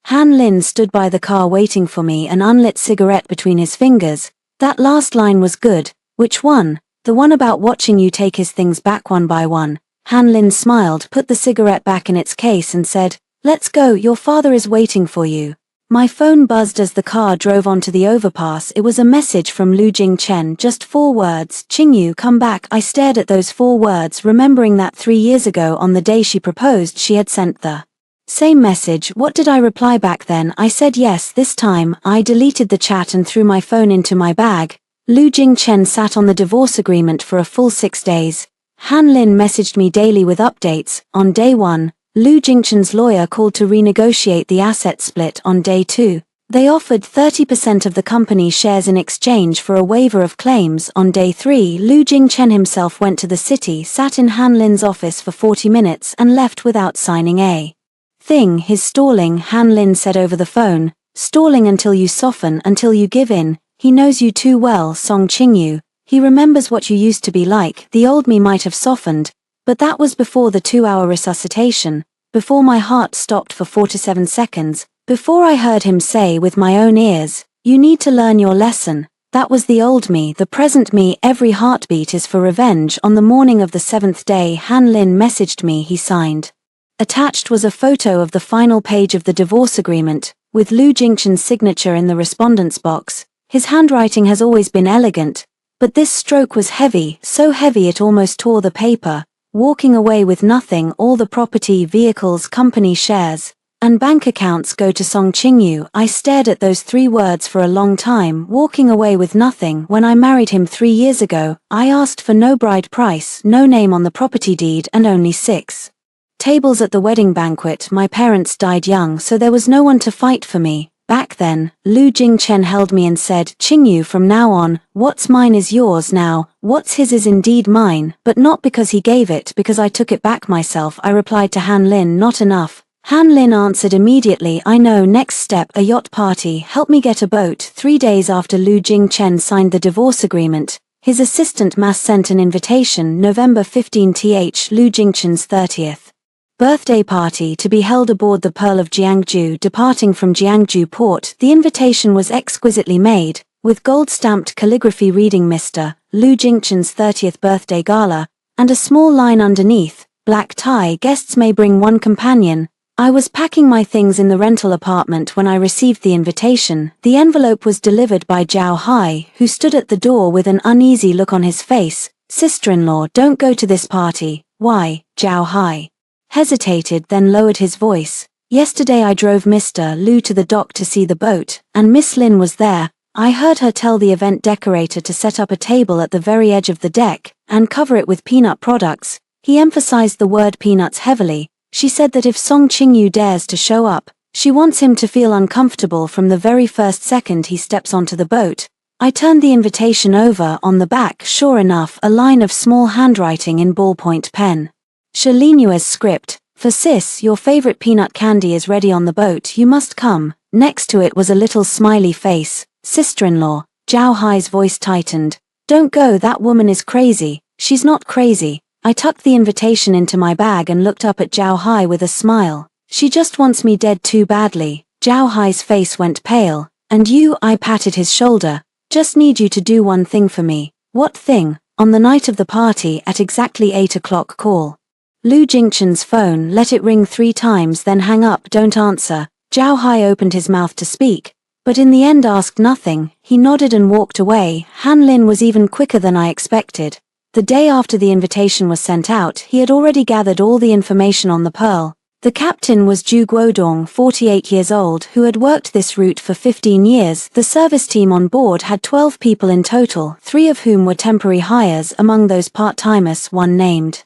Han Lin stood by the car waiting for me, an unlit cigarette between his fingers. That last line was good. Which one? The one about watching you take his things back one by one. Han Lin smiled, put the cigarette back in its case and said, let's go, your father is waiting for you. My phone buzzed as the car drove onto the overpass. It was a message from Lu Jingchen, just 4 words, Qingyu, come back. I stared at those 4 words, remembering that 3 years ago on the day she proposed she had sent the same message. What did I reply back then? I said yes. This time, I deleted the chat and threw my phone into my bag. Lu Jingchen sat on the divorce agreement for a full 6 days. Han Lin messaged me daily with updates. On day 1, Lu Jingchen's lawyer called to renegotiate the asset split. On day 2, they offered 30% of the company shares in exchange for a waiver of claims. On day 3, Lu Jingchen himself went to the city, sat in Han Lin's office for 40 minutes and left without signing a thing. His stalling, Han Lin said over the phone, stalling until you soften, until you give in. He knows you too well, Song Qingyu. He remembers what you used to be like. The old me might have softened, but that was before the 2-hour resuscitation, before my heart stopped for 4 to 7 seconds, before I heard him say with my own ears, you need to learn your lesson. That was the old me. The present me, every heartbeat is for revenge. On the morning of the 7th day, Han Lin messaged me. He signed. Attached was a photo of the final page of the divorce agreement, with Lu Jingchen's signature in the respondent's box. His handwriting has always been elegant, but this stroke was heavy, so heavy it almost tore the paper. Walking away with nothing. All the property, vehicles, company shares, and bank accounts go to Song Qingyu. I stared at those 3 words for a long time. Walking away with nothing. When I married him 3 years ago, I asked for no bride price, no name on the property deed, and only 6 tables at the wedding banquet. My parents died young, so there was no one to fight for me. Back then, Lu Jingchen held me and said, Qingyu, from now on, what's mine is yours now, what's his is indeed mine, but not because he gave it, because I took it back myself. I replied to Han Lin, not enough. Han Lin answered immediately, I know. Next step, a yacht party. Help me get a boat. 3 days after Lu Jingchen signed the divorce agreement, his assistant Mas sent an invitation. November 15th, Lu Jingchen's 30th birthday party to be held aboard the Pearl of Jiangju. Departing from Jiangju port, the invitation was exquisitely made, with gold-stamped calligraphy reading Mr. Lu Jingchen's 30th birthday gala, and a small line underneath, black tie. Guests may bring one companion. I was packing my things in the rental apartment when I received the invitation. The envelope was delivered by Zhao Hai, who stood at the door with an uneasy look on his face. Sister-in-law, don't go to this party. Why? Zhao Hai hesitated, then lowered his voice. Yesterday I drove Mr. Lu to the dock to see the boat, and Miss Lin was there. I heard her tell the event decorator to set up a table at the very edge of the deck, and cover it with peanut products. He emphasized the word peanuts heavily. She said that if Song Qingyu dares to show up, she wants him to feel uncomfortable from the very first second he steps onto the boat. I turned the invitation over. On the back, sure enough, a line of small handwriting in ballpoint pen. Shalinua's script, for sis, your favorite peanut candy is ready on the boat, you must come. Next to it was a little smiley face. Sister-in-law. Zhao Hai's voice tightened. Don't go, that woman is crazy. She's not crazy. I tucked the invitation into my bag and looked up at Zhao Hai with a smile. She just wants me dead too badly. Zhao Hai's face went pale. And you, I patted his shoulder. Just need you to do one thing for me. What thing? On the night of the party at exactly 8 o'clock call Lu Jingchen's phone, let it ring 3 times, then hang up, don't answer. Zhao Hai opened his mouth to speak, but in the end asked nothing. He nodded and walked away. Han Lin was even quicker than I expected. The day after the invitation was sent out, he had already gathered all the information on the Pearl. The captain was Zhu Guodong, 48 years old, who had worked this route for 15 years. The service team on board had 12 people in total, 3 of whom were temporary hires, among those part-timers, one named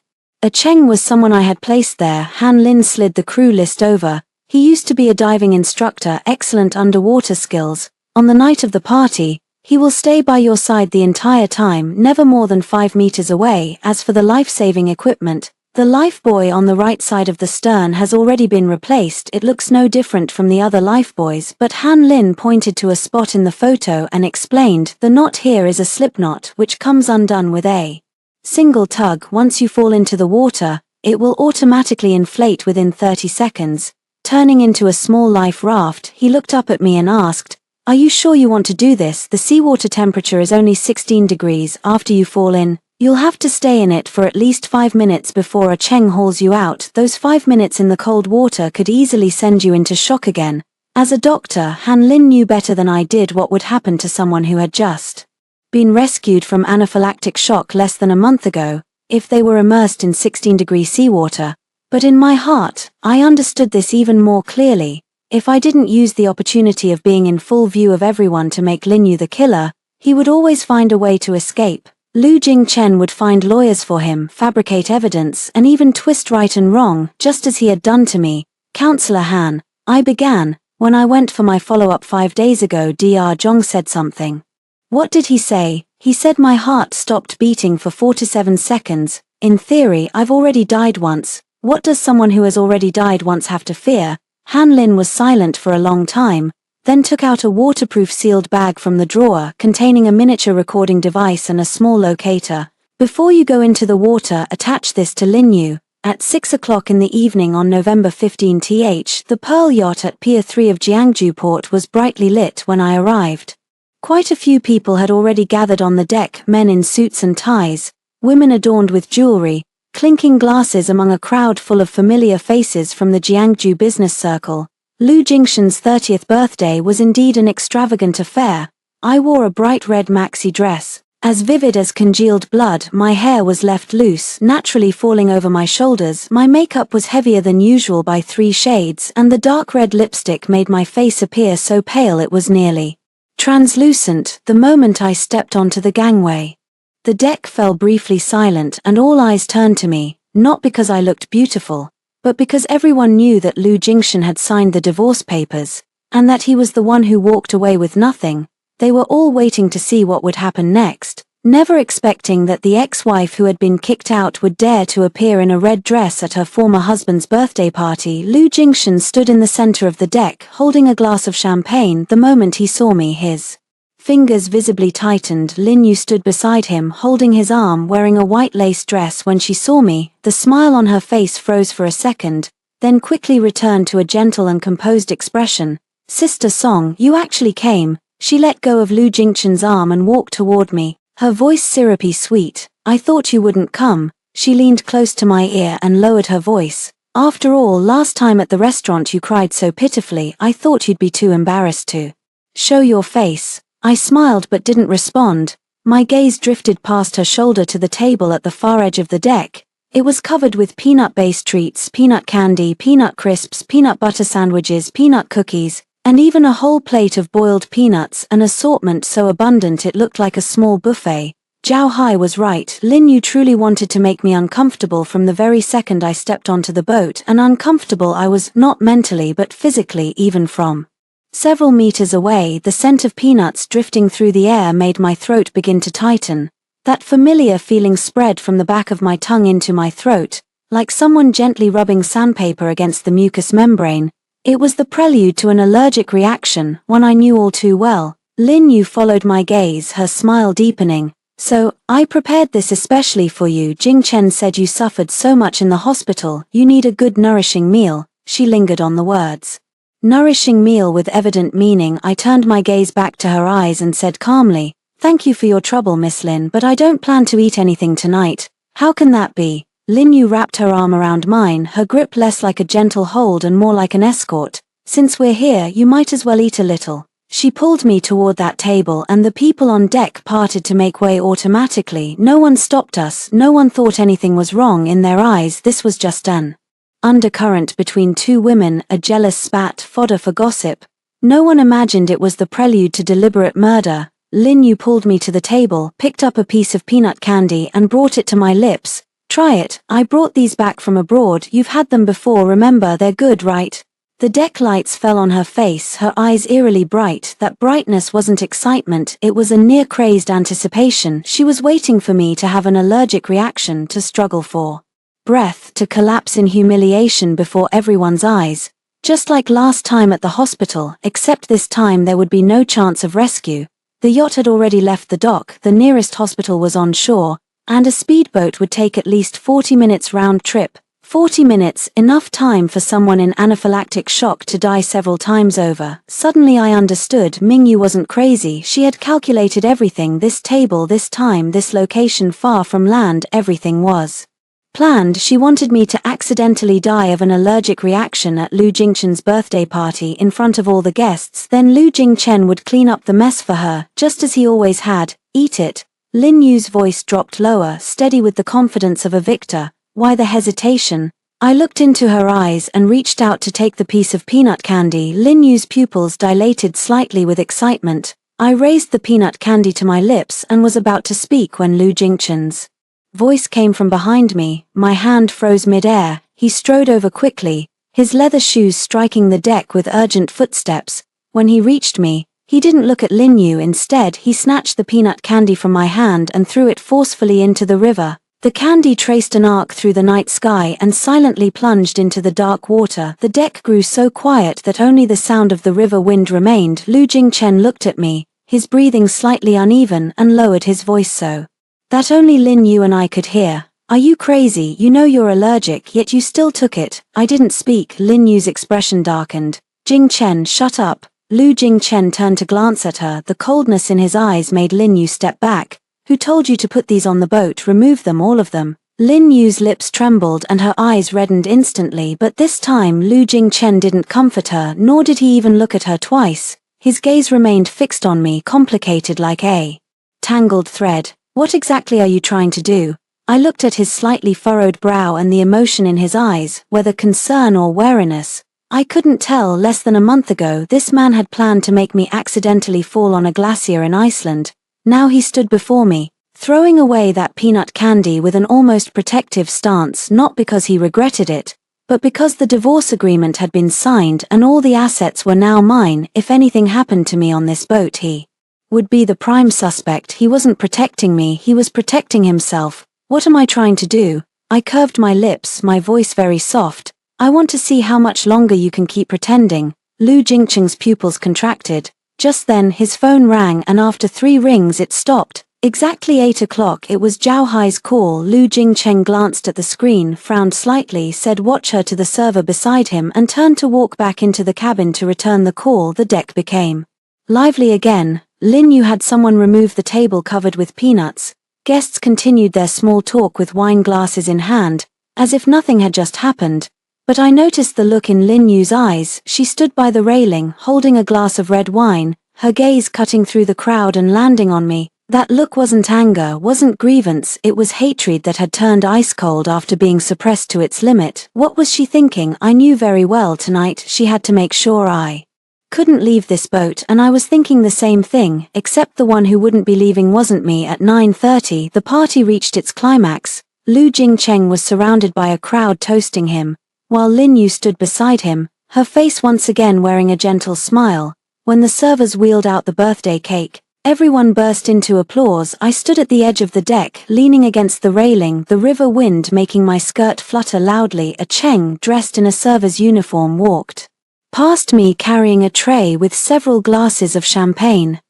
Cheng was someone I had placed there. Han Lin slid the crew list over. He used to be a diving instructor, excellent underwater skills. On the night of the party, he will stay by your side the entire time, never more than 5 meters away. As for the life-saving equipment, the lifebuoy on the right side of the stern has already been replaced. It looks no different from the other lifebuoys, but Han Lin pointed to a spot in the photo and explained, the knot here is a slip knot which comes undone with a single tug. Once you fall into the water, it will automatically inflate within 30 seconds, turning into a small life raft. He looked up at me and asked, are you sure you want to do this? The seawater temperature is only 16 degrees. After you fall in, you'll have to stay in it for at least 5 minutes before Cheng hauls you out. Those 5 minutes in the cold water could easily send you into shock again. As a doctor, Han Lin knew better than I did what would happen to someone who had just been rescued from anaphylactic shock less than a month ago, if they were immersed in 16-degree seawater. But in my heart, I understood this even more clearly. If I didn't use the opportunity of being in full view of everyone to make Lin Yu the killer, he would always find a way to escape. Lu Jingchen would find lawyers for him, fabricate evidence, and even twist right and wrong, just as he had done to me. Counselor Han, I began. When I went for my follow-up 5 days ago, Dr. Zhong said something. What did he say? He said my heart stopped beating for 4 to 7 seconds. In theory, I've already died once. What does someone who has already died once have to fear? Han Lin was silent for a long time, then took out a waterproof sealed bag from the drawer containing a miniature recording device and a small locator. Before you go into the water, attach this to Lin Yu. At 6 o'clock in the evening on November 15th, the Pearl yacht at Pier 3 of Jiangju port was brightly lit when I arrived. Quite a few people had already gathered on the deck, men in suits and ties, women adorned with jewelry, clinking glasses among a crowd full of familiar faces from the Jiangju business circle. Lu Jingchen's 30th birthday was indeed an extravagant affair. I wore a bright red maxi dress, as vivid as congealed blood. My hair was left loose, naturally falling over my shoulders. My makeup was heavier than usual by 3 shades, and the dark red lipstick made my face appear so pale it was nearly translucent the moment I stepped onto the gangway. The deck fell briefly silent and all eyes turned to me, not because I looked beautiful, but because everyone knew that Lu Jingchen had signed the divorce papers, and that he was the one who walked away with nothing. They were all waiting to see what would happen next, never expecting that the ex-wife who had been kicked out would dare to appear in a red dress at her former husband's birthday party. Lu Jingchen stood in the center of the deck, holding a glass of champagne. The moment he saw me, his fingers visibly tightened. Lin Yu stood beside him, holding his arm, wearing a white lace dress. When she saw me, the smile on her face froze for a second, then quickly returned to a gentle and composed expression. Sister Song, you actually came. She let go of Lu Jingchen's arm and walked toward me, her voice syrupy sweet. I thought you wouldn't come. She leaned close to my ear and lowered her voice. After all, last time at the restaurant you cried so pitifully. I thought you'd be too embarrassed to show your face. I smiled but didn't respond. My gaze drifted past her shoulder to the table at the far edge of the deck. It was covered with peanut-based treats, peanut candy, peanut crisps, peanut butter sandwiches, peanut cookies, and even a whole plate of boiled peanuts, an assortment so abundant it looked like a small buffet. Zhao Hai was right. Lin Yu truly wanted to make me uncomfortable from the very second I stepped onto the boat, and uncomfortable I was, not mentally but physically. Even from several meters away, the scent of peanuts drifting through the air made my throat begin to tighten. That familiar feeling spread from the back of my tongue into my throat, like someone gently rubbing sandpaper against the mucous membrane. It was the prelude to an allergic reaction, one I knew all too well. Lin Yu followed my gaze, her smile deepening. So, I prepared this especially for you. Jing Chen said you suffered so much in the hospital, you need a good nourishing meal. She lingered on the words. Nourishing meal with evident meaning. I turned my gaze back to her eyes and said calmly, thank you for your trouble, Miss Lin, but I don't plan to eat anything tonight. How can that be? Lin Yu wrapped her arm around mine, her grip less like a gentle hold and more like an escort. Since we're here, you might as well eat a little. She pulled me toward that table and the people on deck parted to make way automatically. No one stopped us, no one thought anything was wrong. In their eyes this was just an undercurrent between two women, a jealous spat, fodder for gossip. No one imagined it was the prelude to deliberate murder. Lin Yu pulled me to the table, picked up a piece of peanut candy and brought it to my lips. Try it, I brought these back from abroad, you've had them before, remember, they're good, right? The deck lights fell on her face, her eyes eerily bright. That brightness wasn't excitement, it was a near-crazed anticipation. She was waiting for me to have an allergic reaction, to struggle for breath, to collapse in humiliation before everyone's eyes. Just like last time at the hospital, except this time there would be no chance of rescue. The yacht had already left the dock, the nearest hospital was on shore, and a speedboat would take at least 40 minutes round trip. 40 minutes, enough time for someone in anaphylactic shock to die several times over. Suddenly I understood, Mingyu wasn't crazy, she had calculated everything. This table, this time, this location far from land, everything was planned. She wanted me to accidentally die of an allergic reaction at Lu Jingchen's birthday party in front of all the guests, then Lu Jingchen would clean up the mess for her, just as he always had. Eat it. Lin Yu's voice dropped lower, steady with the confidence of a victor. Why the hesitation? I looked into her eyes and reached out to take the piece of peanut candy. Lin Yu's pupils dilated slightly with excitement. I raised the peanut candy to my lips and was about to speak when Lu Jingchen's voice came from behind me. My hand froze mid-air. He strode over quickly, his leather shoes striking the deck with urgent footsteps. When he reached me, he didn't look at Lin Yu. Instead, he snatched the peanut candy from my hand and threw it forcefully into the river. The candy traced an arc through the night sky and silently plunged into the dark water. The deck grew so quiet that only the sound of the river wind remained. Lu Jingchen looked at me, his breathing slightly uneven, and lowered his voice so that only Lin Yu and I could hear. Are you crazy? You know you're allergic, yet you still took it. I didn't speak. Lin Yu's expression darkened. Jingchen, shut up. Lu Jingchen turned to glance at her. The coldness in his eyes made Lin Yu step back. Who told you to put these on the boat? Remove them, all of them. Lin Yu's lips trembled and her eyes reddened instantly, but this time Lu Jingchen didn't comfort her, nor did he even look at her twice. His gaze remained fixed on me, complicated like a tangled thread. What exactly are you trying to do? I looked at his slightly furrowed brow and the emotion in his eyes, whether concern or wariness. I couldn't tell. Less than a month ago, this man had planned to make me accidentally fall on a glacier in Iceland. Now he stood before me, throwing away that peanut candy with an almost protective stance, not because he regretted it, but because the divorce agreement had been signed and all the assets were now mine. If anything happened to me on this boat, he would be the prime suspect. He wasn't protecting me, he was protecting himself. What am I trying to do? I curved my lips, my voice very soft. I want to see how much longer you can keep pretending. Lu Jingchen's pupils contracted. Just then his phone rang and after 3 rings it stopped. Exactly 8 o'clock. It was Zhao Hai's call. Lu Jingchen glanced at the screen, frowned slightly, said watch her to the server beside him and turned to walk back into the cabin to return the call. The deck became lively again. Lin Yu had someone remove the table covered with peanuts. Guests continued their small talk with wine glasses in hand, as if nothing had just happened. But I noticed the look in Lin Yu's eyes. She stood by the railing, holding a glass of red wine, her gaze cutting through the crowd and landing on me. That look wasn't anger, wasn't grievance, it was hatred that had turned ice cold after being suppressed to its limit. What was she thinking? I knew very well tonight she had to make sure I couldn't leave this boat, and I was thinking the same thing, except the one who wouldn't be leaving wasn't me. At 9:30, the party reached its climax. Lu Jingcheng was surrounded by a crowd toasting him, while Lin Yu stood beside him, her face once again wearing a gentle smile. When the servers wheeled out the birthday cake, everyone burst into applause. I stood at the edge of the deck, leaning against the railing, the river wind making my skirt flutter loudly. A Cheng, dressed in a server's uniform, walked past me carrying a tray with several glasses of champagne.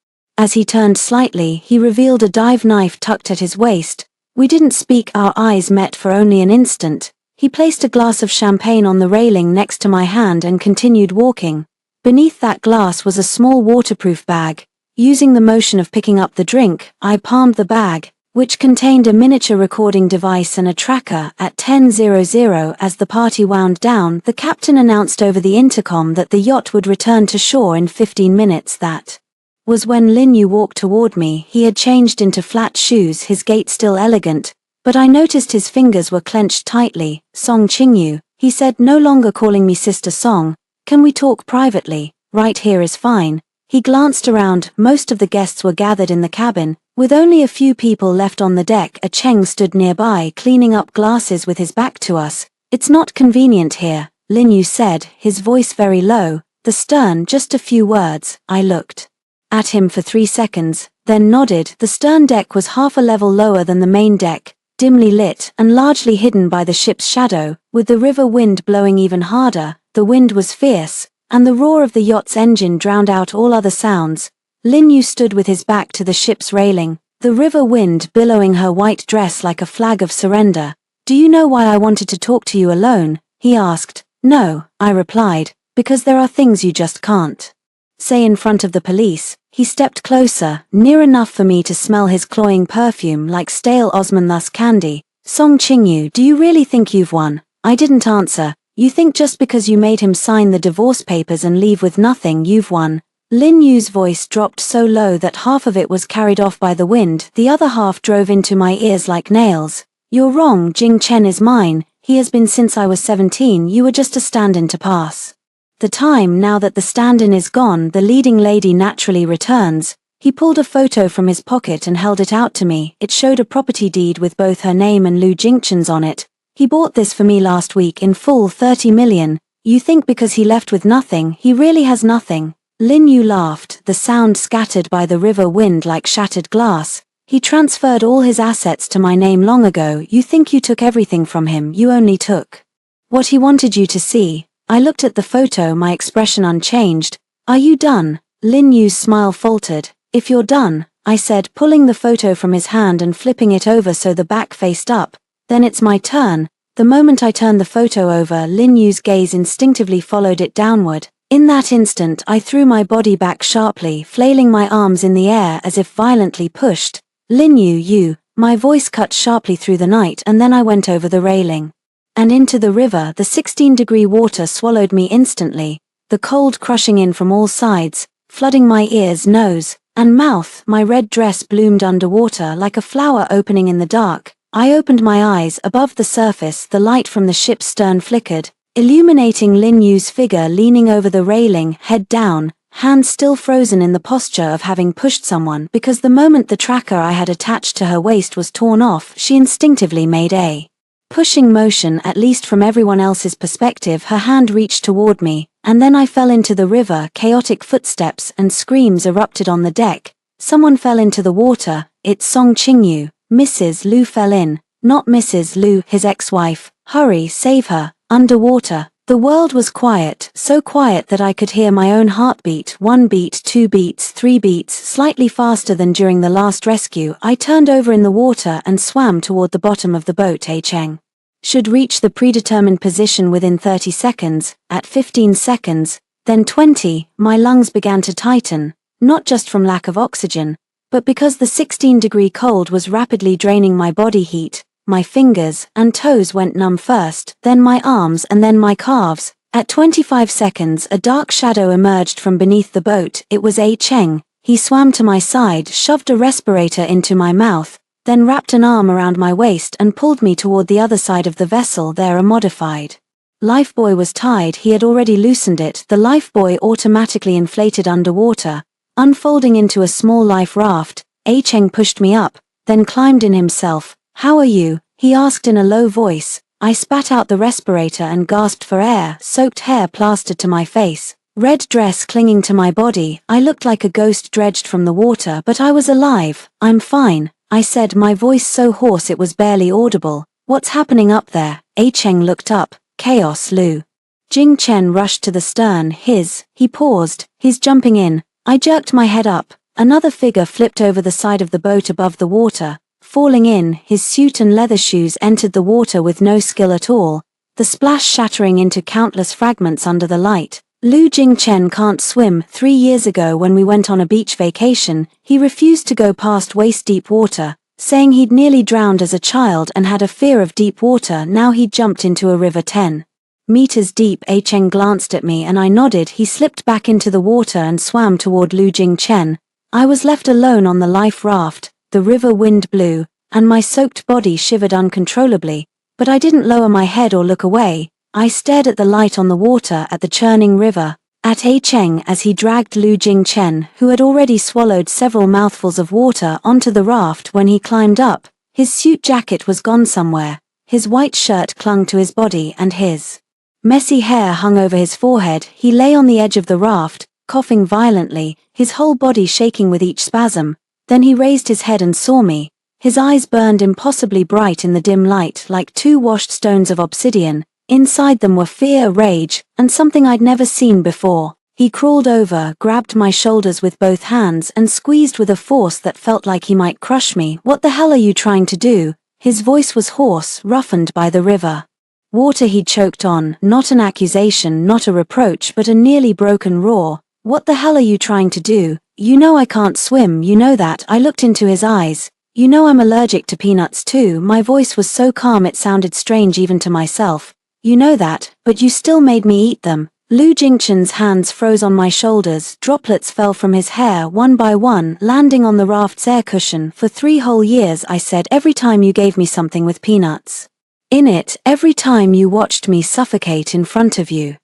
As he turned slightly, he revealed a dive knife tucked at his waist. We didn't speak, our eyes met for only an instant. He placed a glass of champagne on the railing next to my hand and continued walking. Beneath that glass was a small waterproof bag. Using the motion of picking up the drink, I palmed the bag, which contained a miniature recording device and a tracker. At 10:00 as the party wound down, the captain announced over the intercom that the yacht would return to shore in 15 minutes. That was when Lin Yu walked toward me. He had changed into flat shoes, his gait still elegant, but I noticed his fingers were clenched tightly. Song Qingyu, he said, no longer calling me Sister Song. Can we talk privately? Right here is fine. He glanced around. Most of the guests were gathered in the cabin, with only a few people left on the deck. A Cheng stood nearby, cleaning up glasses with his back to us. It's not convenient here, Lin Yu said, his voice very low. The stern, just a few words. I looked at him for 3 seconds, then nodded. The stern deck was half a level lower than the main deck, dimly lit and largely hidden by the ship's shadow, with the river wind blowing even harder. The wind was fierce, and the roar of the yacht's engine drowned out all other sounds. Lin Yu stood with his back to the ship's railing, the river wind billowing her white dress like a flag of surrender. Do you know why I wanted to talk to you alone? He asked. No, I replied, because there are things you just can't say in front of the police. He stepped closer, near enough for me to smell his cloying perfume like stale Osmanthus candy. Song Qingyu, do you really think you've won? I didn't answer. You think just because you made him sign the divorce papers and leave with nothing you've won? Lin Yu's voice dropped so low that half of it was carried off by the wind, the other half drove into my ears like nails. You're wrong, Jing Chen is mine, he has been since I was 17, you were just a stand-in to pass the time. Now that the stand-in is gone, the leading lady naturally returns. He pulled a photo from his pocket and held it out to me. It showed a property deed with both her name and Lu Jingchen's on it. He bought this for me last week in full, 30 million. You think because he left with nothing, he really has nothing? Lin Yu laughed, the sound scattered by the river wind like shattered glass. He transferred all his assets to my name long ago. You think you took everything from him, you only took what he wanted you to see. I looked at the photo, my expression unchanged. Are you done? Lin Yu's smile faltered. If you're done, I said, pulling the photo from his hand and flipping it over so the back faced up. Then it's my turn. The moment I turned the photo over, Lin Yu's gaze instinctively followed it downward. In that instant, I threw my body back sharply, flailing my arms in the air as if violently pushed. Lin Yu, you. My voice cut sharply through the night, and then I went over the railing and into the river. The 16-degree water swallowed me instantly, the cold crushing in from all sides, flooding my ears, nose, and mouth. My red dress bloomed underwater like a flower opening in the dark. I opened my eyes. Above the surface, the light from the ship's stern flickered, illuminating Lin Yu's figure leaning over the railing, head down, hands still frozen in the posture of having pushed someone, because the moment the tracker I had attached to her waist was torn off, she instinctively made a pushing motion. At least from everyone else's perspective, her hand reached toward me, and then I fell into the river. Chaotic footsteps and screams erupted on the deck. Someone fell into the water. It's Song Qingyu. Mrs. Lu fell in. Not Mrs. Lu, his ex-wife. Hurry, save her. Underwater. The world was quiet, so quiet that I could hear my own heartbeat. 1 beat, 2 beats, 3 beats, slightly faster than during the last rescue. I turned over in the water and swam toward the bottom of the boat. A Cheng should reach the predetermined position within 30 seconds, at 15 seconds, then 20, my lungs began to tighten, not just from lack of oxygen, but because the 16-degree cold was rapidly draining my body heat. My fingers and toes went numb first, then my arms and then my calves. At 25 seconds, a dark shadow emerged from beneath the boat. It was A Cheng. He swam to my side, shoved a respirator into my mouth, then wrapped an arm around my waist and pulled me toward the other side of the vessel. There a modified lifebuoy was tied. He had already loosened it. The lifebuoy automatically inflated underwater, unfolding into a small life raft. A Cheng pushed me up, then climbed in himself. How are you? He asked in a low voice. I spat out the respirator and gasped for air. Soaked hair plastered to my face, red dress clinging to my body. I looked like a ghost dredged from the water, but I was alive. I'm fine, I said, my voice so hoarse it was barely audible. What's happening up there? A Cheng looked up. Chaos, Lu. Jing Chen rushed to the stern. He paused. He's jumping in. I jerked my head up. Another figure flipped over the side of the boat above the water. Falling in, his suit and leather shoes entered the water with no skill at all, the splash shattering into countless fragments under the light. Lu Jingchen can't swim. 3 years ago when we went on a beach vacation, he refused to go past waist-deep water, saying he'd nearly drowned as a child and had a fear of deep water. Now he'd jumped into a river 10 meters deep. Cheng glanced at me and I nodded. He slipped back into the water and swam toward Lu Jingchen. I was left alone on the life raft. The river wind blew, and my soaked body shivered uncontrollably, but I didn't lower my head or look away. I stared at the light on the water, at the churning river, at Cheng as he dragged Lu Jingchen, who had already swallowed several mouthfuls of water, onto the raft. When he climbed up, his suit jacket was gone somewhere, his white shirt clung to his body and his messy hair hung over his forehead. He lay on the edge of the raft, coughing violently, his whole body shaking with each spasm. Then he raised his head and saw me. His eyes burned impossibly bright in the dim light, like 2 washed stones of obsidian. Inside them were fear, rage, and something I'd never seen before. He crawled over, grabbed my shoulders with both hands and squeezed with a force that felt like he might crush me. "What the hell are you trying to do?" His voice was hoarse, roughened by the river water he'd choked on, not an accusation, not a reproach, but a nearly broken roar. "What the hell are you trying to do? You know I can't swim, you know that." I looked into his eyes. "You know I'm allergic to peanuts too." My voice was so calm it sounded strange even to myself. "You know that, but you still made me eat them." Lu Jingchen's hands froze on my shoulders, droplets fell from his hair one by one, landing on the raft's air cushion. "For 3 whole years," I said, "every time you gave me something with peanuts in it, every time you watched me suffocate in front of you,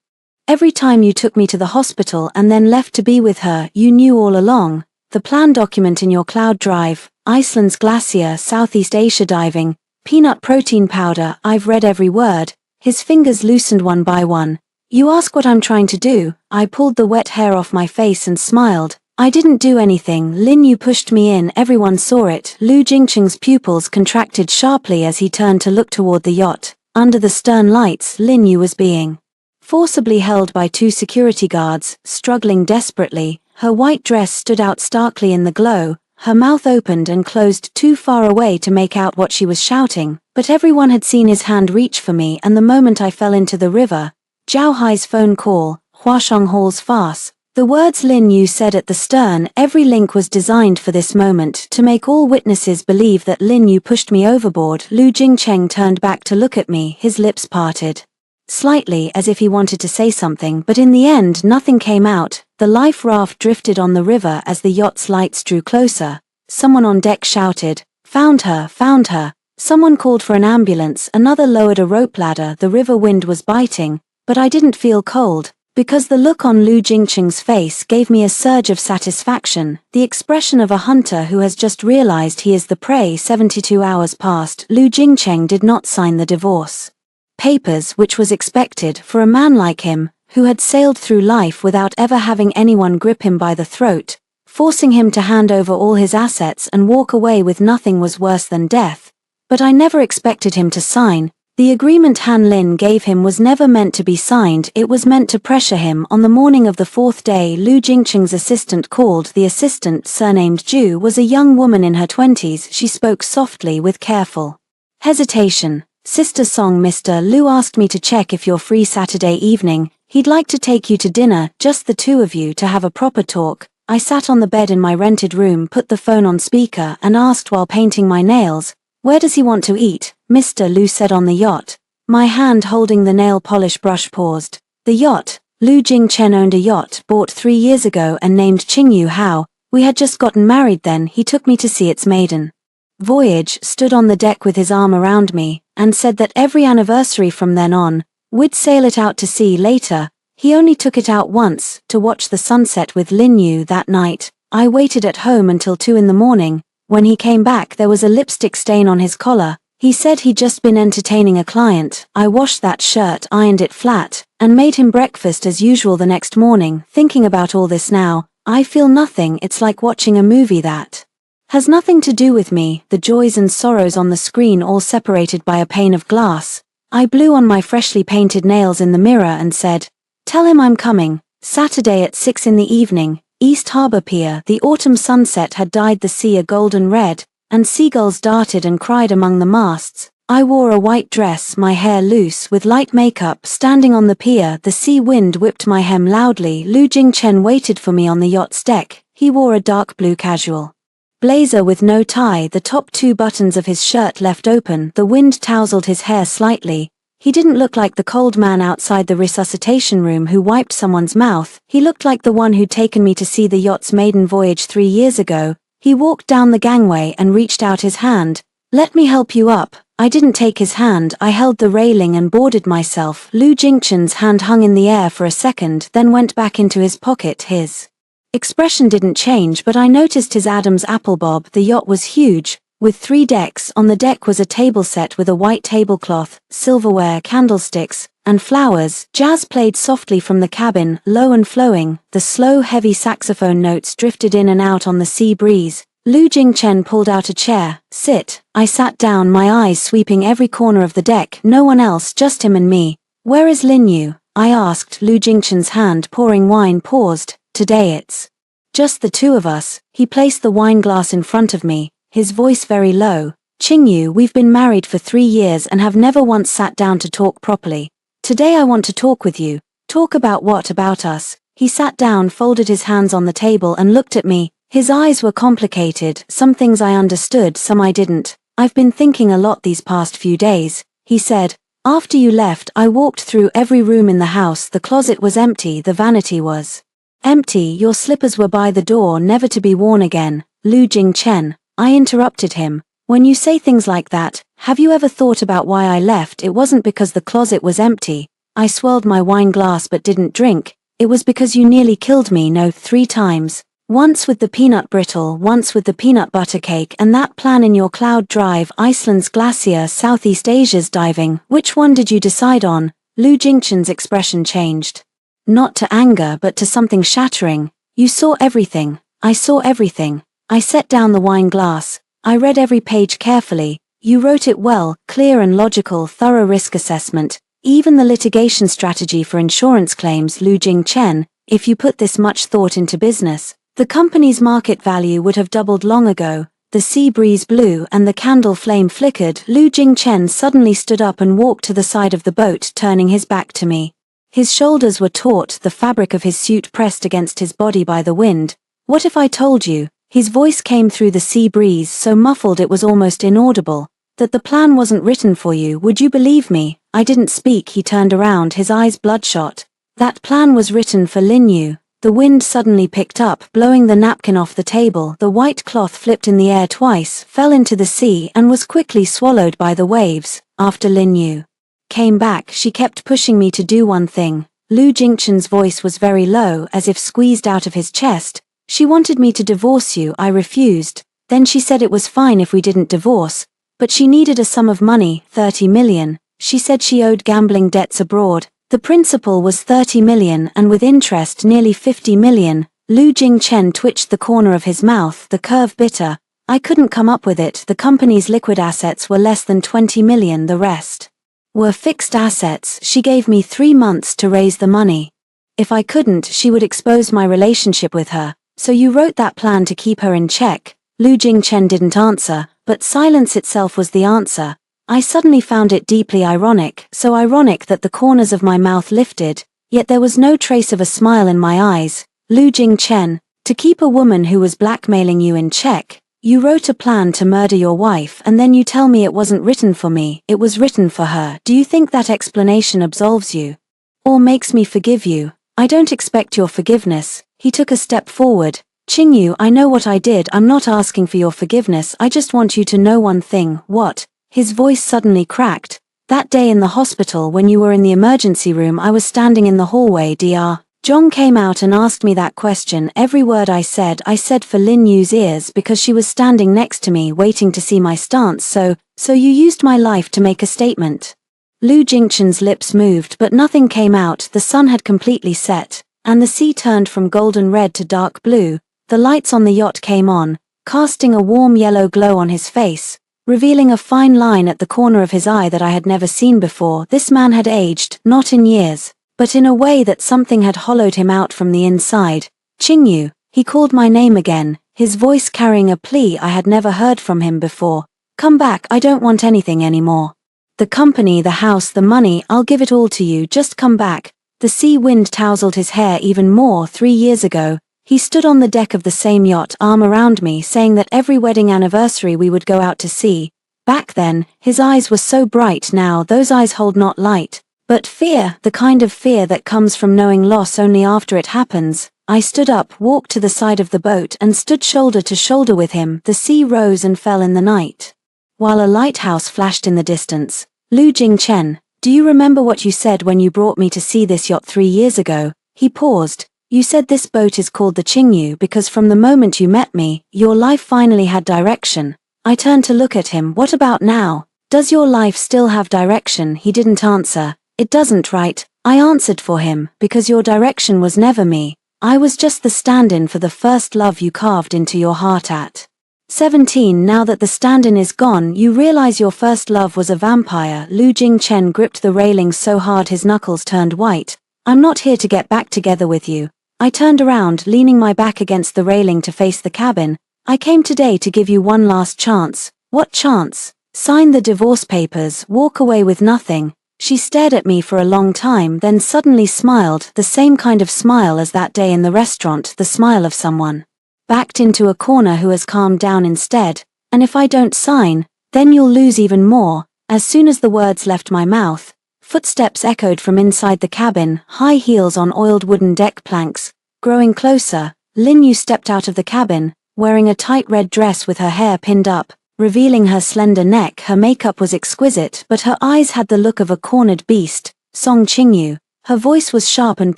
every time you took me to the hospital and then left to be with her, you knew all along. The plan document in your cloud drive, Iceland's glacier, Southeast Asia diving, peanut protein powder, I've read every word." His fingers loosened one by one. "You ask what I'm trying to do?" I pulled the wet hair off my face and smiled. "I didn't do anything, Lin. You pushed me in, everyone saw it." Lu Jingcheng's pupils contracted sharply as he turned to look toward the yacht. Under the stern lights, Lin Yu was being forcibly held by 2 security guards, struggling desperately. Her white dress stood out starkly in the glow, her mouth opened and closed too far away to make out what she was shouting, but everyone had seen his hand reach for me. And the moment I fell into the river, Zhao Hai's phone call, Huashong Hall's farce, the words Lin Yu said at the stern, every link was designed for this moment, to make all witnesses believe that Lin Yu pushed me overboard. Lu Jingcheng turned back to look at me, his lips parted slightly as if he wanted to say something, but in the end nothing came out. The life raft drifted on the river as the yacht's lights drew closer. Someone on deck shouted, "Found her, found her." Someone called for an ambulance, another lowered a rope ladder. The river wind was biting, but I didn't feel cold, because the look on Lu Jingcheng's face gave me a surge of satisfaction, the expression of a hunter who has just realized he is the prey. 72 hours passed. Lu Jingcheng did not sign the divorce papers, which was expected for a man like him, who had sailed through life without ever having anyone grip him by the throat, forcing him to hand over all his assets and walk away with nothing was worse than death. But I never expected him to sign. The agreement Han Lin gave him was never meant to be signed, it was meant to pressure him. On the morning of the 4th day, Lu Jingcheng's assistant called. The assistant, surnamed Ju, was a young woman in her 20s. She spoke softly with careful hesitation. "Sister Song, Mr. Lu asked me to check if you're free Saturday evening. He'd like to take you to dinner, just the 2 of you, to have a proper talk." I sat on the bed in my rented room, put the phone on speaker and asked while painting my nails, "Where does he want to eat?" Mr. Lu said, "On the yacht." My hand holding the nail polish brush paused. The yacht. Lu Jingchen owned a yacht, bought 3 years ago and named Qingyu Hao. We had just gotten married then. He took me to see its maiden voyage, stood on the deck with his arm around me, and said that every anniversary from then on, we'd sail it out to sea. Later, he only took it out once, to watch the sunset with Lin Yu. That night, I waited at home until 2 in the morning. When he came back, there was a lipstick stain on his collar. He said he'd just been entertaining a client. I washed that shirt, ironed it flat, and made him breakfast as usual the next morning. Thinking about all this now, I feel nothing. It's like watching a movie that has nothing to do with me, the joys and sorrows on the screen all separated by a pane of glass. I blew on my freshly painted nails in the mirror and said, "Tell him I'm coming, Saturday at 6 in the evening." East Harbor Pier. The autumn sunset had dyed the sea a golden red, and seagulls darted and cried among the masts. I wore a white dress, my hair loose, with light makeup. Standing on the pier, the sea wind whipped my hem loudly. Lu Jingchen waited for me on the yacht's deck. He wore a dark blue casual blazer with no tie, the top 2 buttons of his shirt left open. The wind tousled his hair slightly. He didn't look like the cold man outside the resuscitation room who wiped someone's mouth. He looked like the one who'd taken me to see the yacht's maiden voyage 3 years ago. He walked down the gangway and reached out his hand. "Let me help you up." I didn't take his hand. I held the railing and boarded myself. Lu Jingchen's hand hung in the air for a second, then went back into his pocket. His expression didn't change, but I noticed his Adam's apple bob. The yacht was huge, with 3 decks. On the deck was a table set with a white tablecloth, silverware, candlesticks, and flowers. Jazz played softly from the cabin, low and flowing. The slow, heavy saxophone notes drifted in and out on the sea breeze. Lu Jingchen pulled out a chair. "Sit." I sat down, my eyes sweeping every corner of the deck. No one else, just him and me. "Where is Lin Yu?" I asked. Lu Jingchen's hand pouring wine paused. "Today it's just the 2 of us." He placed the wine glass in front of me, his voice very low. "Qingyu, we've been married for 3 years and have never once sat down to talk properly. Today I want to talk with you." "Talk about what?" "About us." He sat down, folded his hands on the table and looked at me. His eyes were complicated, some things I understood, some I didn't. "I've been thinking a lot these past few days," he said. "After you left, I walked through every room in the house. The closet was empty, the vanity was empty, your slippers were by the door, never to be worn again." Lu Jingchen. I interrupted him. "When you say things like that, have you ever thought about why I left? It wasn't because the closet was empty." I swirled my wine glass but didn't drink. "It was because you nearly killed me, no, 3 times. Once with the peanut brittle, once with the peanut butter cake, and that plan in your cloud drive, Iceland's glacier, Southeast Asia's diving. Which one did you decide on?" Lu Jingchen's expression changed. Not to anger but to something shattering. "You saw everything." "I saw everything." I set down the wine glass. I read every page carefully. "You wrote it well, clear and logical, thorough risk assessment. Even the litigation strategy for insurance claims." Lu Jingchen, "If you put this much thought into business, the company's market value would have doubled long ago." The sea breeze blew and the candle flame flickered. Lu Jingchen suddenly stood up and walked to the side of the boat, turning his back to me. His shoulders were taut, the fabric of his suit pressed against his body by the wind. "What if I told you," his voice came through the sea breeze, so muffled it was almost inaudible, "that the plan wasn't written for you? Would you believe me?" I didn't speak. He turned around, his eyes bloodshot. "That plan was written for Lin Yu." The wind suddenly picked up, blowing the napkin off the table. The white cloth flipped in the air twice, fell into the sea, and was quickly swallowed by the waves. "After Lin Yu came back, she kept pushing me to do one thing." Lu Jingchen's voice was very low, as if squeezed out of his chest. "She wanted me to divorce you. I refused. Then she said it was fine if we didn't divorce. But she needed a sum of money, 30 million. She said she owed gambling debts abroad. The principal was 30 million and with interest nearly 50 million. Lu Jingchen twitched the corner of his mouth, the curve bitter. "I couldn't come up with it. The company's liquid assets were less than 20 million, the rest were fixed assets. She gave me 3 months to raise the money. If I couldn't, she would expose my relationship with her. So you wrote that plan to keep her in check." Lu Jingchen didn't answer, but silence itself was the answer. I suddenly found it deeply ironic, so ironic that the corners of my mouth lifted, yet there was no trace of a smile in my eyes. "Lu Jingchen, to keep a woman who was blackmailing you in check, you wrote a plan to murder your wife and then you tell me it wasn't written for me, it was written for her. Do you think that explanation absolves you? Or makes me forgive you?" "I don't expect your forgiveness." He took a step forward. "Qingyu, I know what I did. I'm not asking for your forgiveness. I just want you to know one thing." "What?" His voice suddenly cracked. "That day in the hospital when you were in the emergency room, I was standing in the hallway. Dr. Zhong came out and asked me that question. Every word I said for Lin Yu's ears because she was standing next to me waiting to see my stance. So you used my life to make a statement." Lu Jingchen's lips moved but nothing came out. The sun had completely set, and the sea turned from golden red to dark blue. The lights on the yacht came on, casting a warm yellow glow on his face, revealing a fine line at the corner of his eye that I had never seen before. This man had aged, not in years, but in a way that something had hollowed him out from the inside. "Qingyu," He called my name again, his voice carrying a plea I had never heard from him before. Come back, I don't want anything anymore. The company, the house, the money, I'll give it all to you, just come back. The sea wind tousled his hair even more. 3 years ago, he stood on the deck of the same yacht, arm around me, saying that every wedding anniversary we would go out to sea. Back then, his eyes were so bright. Now those eyes hold not light, but fear, the kind of fear that comes from knowing loss only after it happens. I stood up, walked to the side of the boat and stood shoulder to shoulder with him. The sea rose and fell in the night, while a lighthouse flashed in the distance. Lu Jingchen, do you remember what you said when you brought me to see this yacht 3 years ago? He paused. You said this boat is called the Qingyu because from the moment you met me, your life finally had direction. I turned to look at him. What about now? Does your life still have direction? He didn't answer. It doesn't, right? I answered for him, because your direction was never me. I was just the stand-in for the first love you carved into your heart at 17. Now that the stand-in is gone, you realize your first love was a vampire. Lu Jingchen gripped the railing so hard his knuckles turned white. I'm not here to get back together with you. I turned around, leaning my back against the railing to face the cabin. I came today to give you one last chance. What chance? Sign the divorce papers, walk away with nothing. She stared at me for a long time, then suddenly smiled, the same kind of smile as that day in the restaurant, the smile of someone backed into a corner who has calmed down instead. And if I don't sign, then you'll lose even more. As soon as the words left my mouth, footsteps echoed from inside the cabin, high heels on oiled wooden deck planks. Growing closer, Lin Yu stepped out of the cabin, wearing a tight red dress with her hair pinned up, revealing her slender neck. Her makeup was exquisite, but her eyes had the look of a cornered beast. Song Qingyu. Her voice was sharp and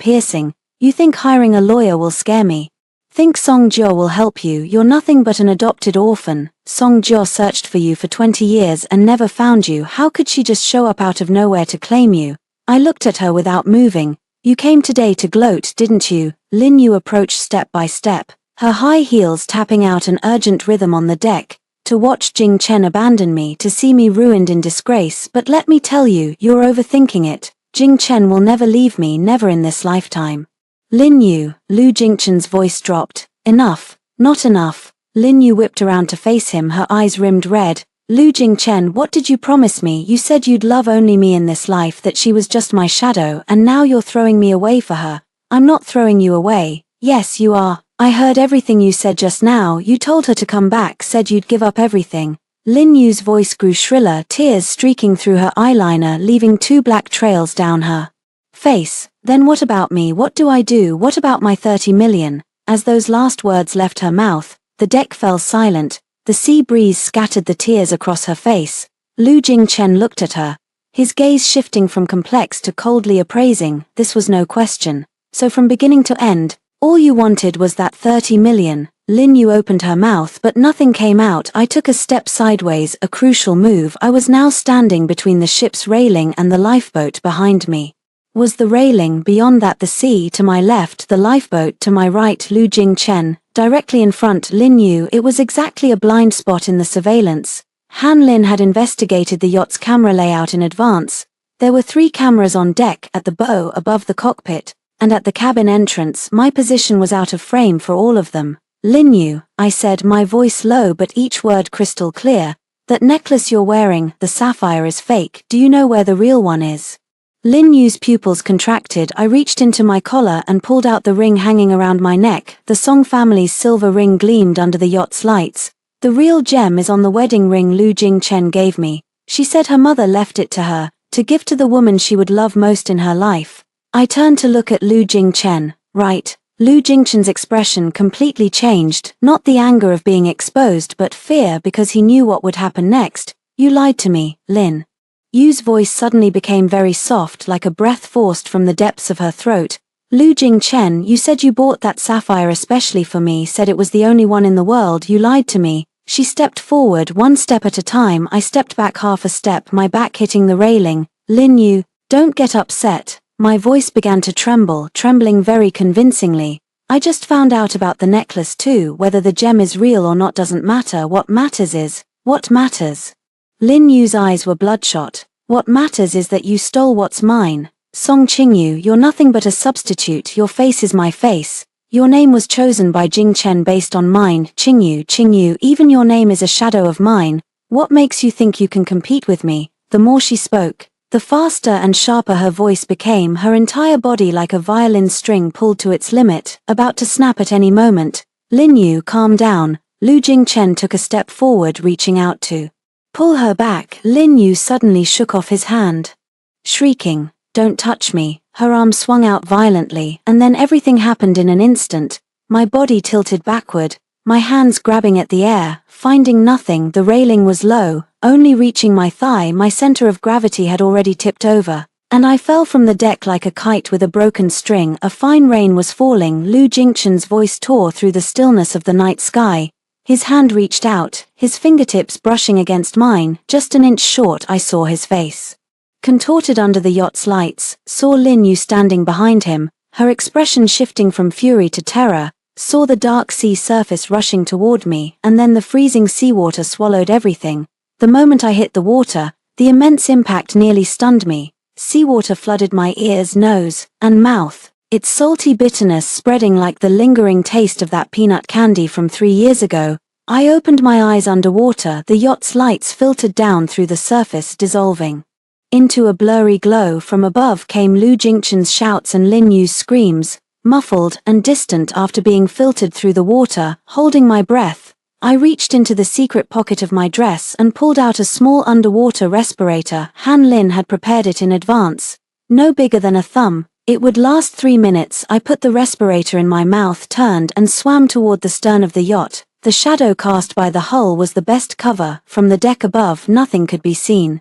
piercing. You think hiring a lawyer will scare me? Think Song Jio will help you? You're nothing but an adopted orphan. Song Jio searched for you for 20 years and never found you. How could she just show up out of nowhere to claim you? I looked at her without moving. You came today to gloat, didn't you? Lin Yu approached step by step, her high heels tapping out an urgent rhythm on the deck. To watch Jing Chen abandon me, to see me ruined in disgrace. But let me tell you, you're overthinking it. Jing Chen will never leave me, never in this lifetime. Lin Yu. Lu Jingchen's voice dropped. Enough. Not enough. Lin Yu whipped around to face him, her eyes rimmed red. Lu Jingchen, what did you promise me? You said you'd love only me in this life, that she was just my shadow, and now you're throwing me away for her. I'm not throwing you away. Yes, you are. I heard everything you said just now. You told her to come back, said you'd give up everything. Lin Yu's voice grew shriller, tears streaking through her eyeliner, leaving 2 black trails down her face. Then what about me? What do I do? What about my 30 million? As those last words left her mouth, the deck fell silent. The sea breeze scattered the tears across her face. Lu Jingchen looked at her, his gaze shifting from complex to coldly appraising. This was no question. So from beginning to end, all you wanted was that 30 million. Lin Yu opened her mouth but nothing came out. I took a step sideways, a crucial move. I was now standing between the ship's railing and the lifeboat. Behind me was the railing, beyond that the sea to my left, the lifeboat to my right. Lu Jingchen, directly in front Lin Yu. It was exactly a blind spot in the surveillance. Han Lin had investigated the yacht's camera layout in advance. There were 3 cameras on deck, at the bow above the cockpit, and at the cabin entrance. My position was out of frame for all of them. Lin Yu, I said, my voice low but each word crystal clear, that necklace you're wearing, the sapphire, is fake. Do you know where the real one is? Lin Yu's pupils contracted. I reached into my collar and pulled out the ring hanging around my neck. The Song family's silver ring gleamed under the yacht's lights. The real gem is on the wedding ring Lu Jingchen gave me. She said her mother left it to her, to give to the woman she would love most in her life. I turned to look at Lu Jingchen. Right. Lu Jingchen's expression completely changed, not the anger of being exposed but fear, because he knew what would happen next. You lied to me, Lin Yu's voice suddenly became very soft, like a breath forced from the depths of her throat. Lu Jingchen, you said you bought that sapphire especially for me, said it was the only one in the world. You lied to me. She stepped forward, 1 step at a time. I stepped back half a step, my back hitting the railing. Lin Yu, don't get upset. My voice began to tremble, trembling very convincingly. I just found out about the necklace too. Whether the gem is real or not doesn't matter. What matters is, what matters? Lin Yu's eyes were bloodshot. What matters is that you stole what's mine. Song Qingyu, you're nothing but a substitute. Your face is my face. Your name was chosen by Jing Chen based on mine, Qingyu, even your name is a shadow of mine. What makes you think you can compete with me? The more she spoke, the faster and sharper her voice became, her entire body like a violin string pulled to its limit, about to snap at any moment. Lin Yu, calm down. Lu Jingchen took a step forward, reaching out to pull her back. Lin Yu suddenly shook off his hand, shrieking, "Don't touch me." Her arm swung out violently, and then everything happened in an instant. My body tilted backward, my hands grabbing at the air, finding nothing. The railing was low, only reaching my thigh. My center of gravity had already tipped over, and I fell from the deck like a kite with a broken string. A fine rain was falling. Lu Jingchen's voice tore through the stillness of the night sky. His hand reached out, his fingertips brushing against mine. Just an inch short, I saw his face contorted under the yacht's lights, saw Lin Yu standing behind him, her expression shifting from fury to terror, saw the dark sea surface rushing toward me, and then the freezing seawater swallowed everything. The moment I hit the water, the immense impact nearly stunned me. Seawater flooded my ears, nose, and mouth, its salty bitterness spreading like the lingering taste of that peanut candy from 3 years ago. I opened my eyes underwater. The yacht's lights filtered down through the surface, dissolving into a blurry glow. From above came Lu Jingchen's shouts and Lin Yu's screams, muffled and distant after being filtered through the water. Holding my breath, I reached into the secret pocket of my dress and pulled out a small underwater respirator. Han Lin had prepared it in advance, no bigger than a thumb. It would last 3 minutes. I put the respirator in my mouth, turned and swam toward the stern of the yacht. The shadow cast by the hull was the best cover. From the deck above, nothing could be seen.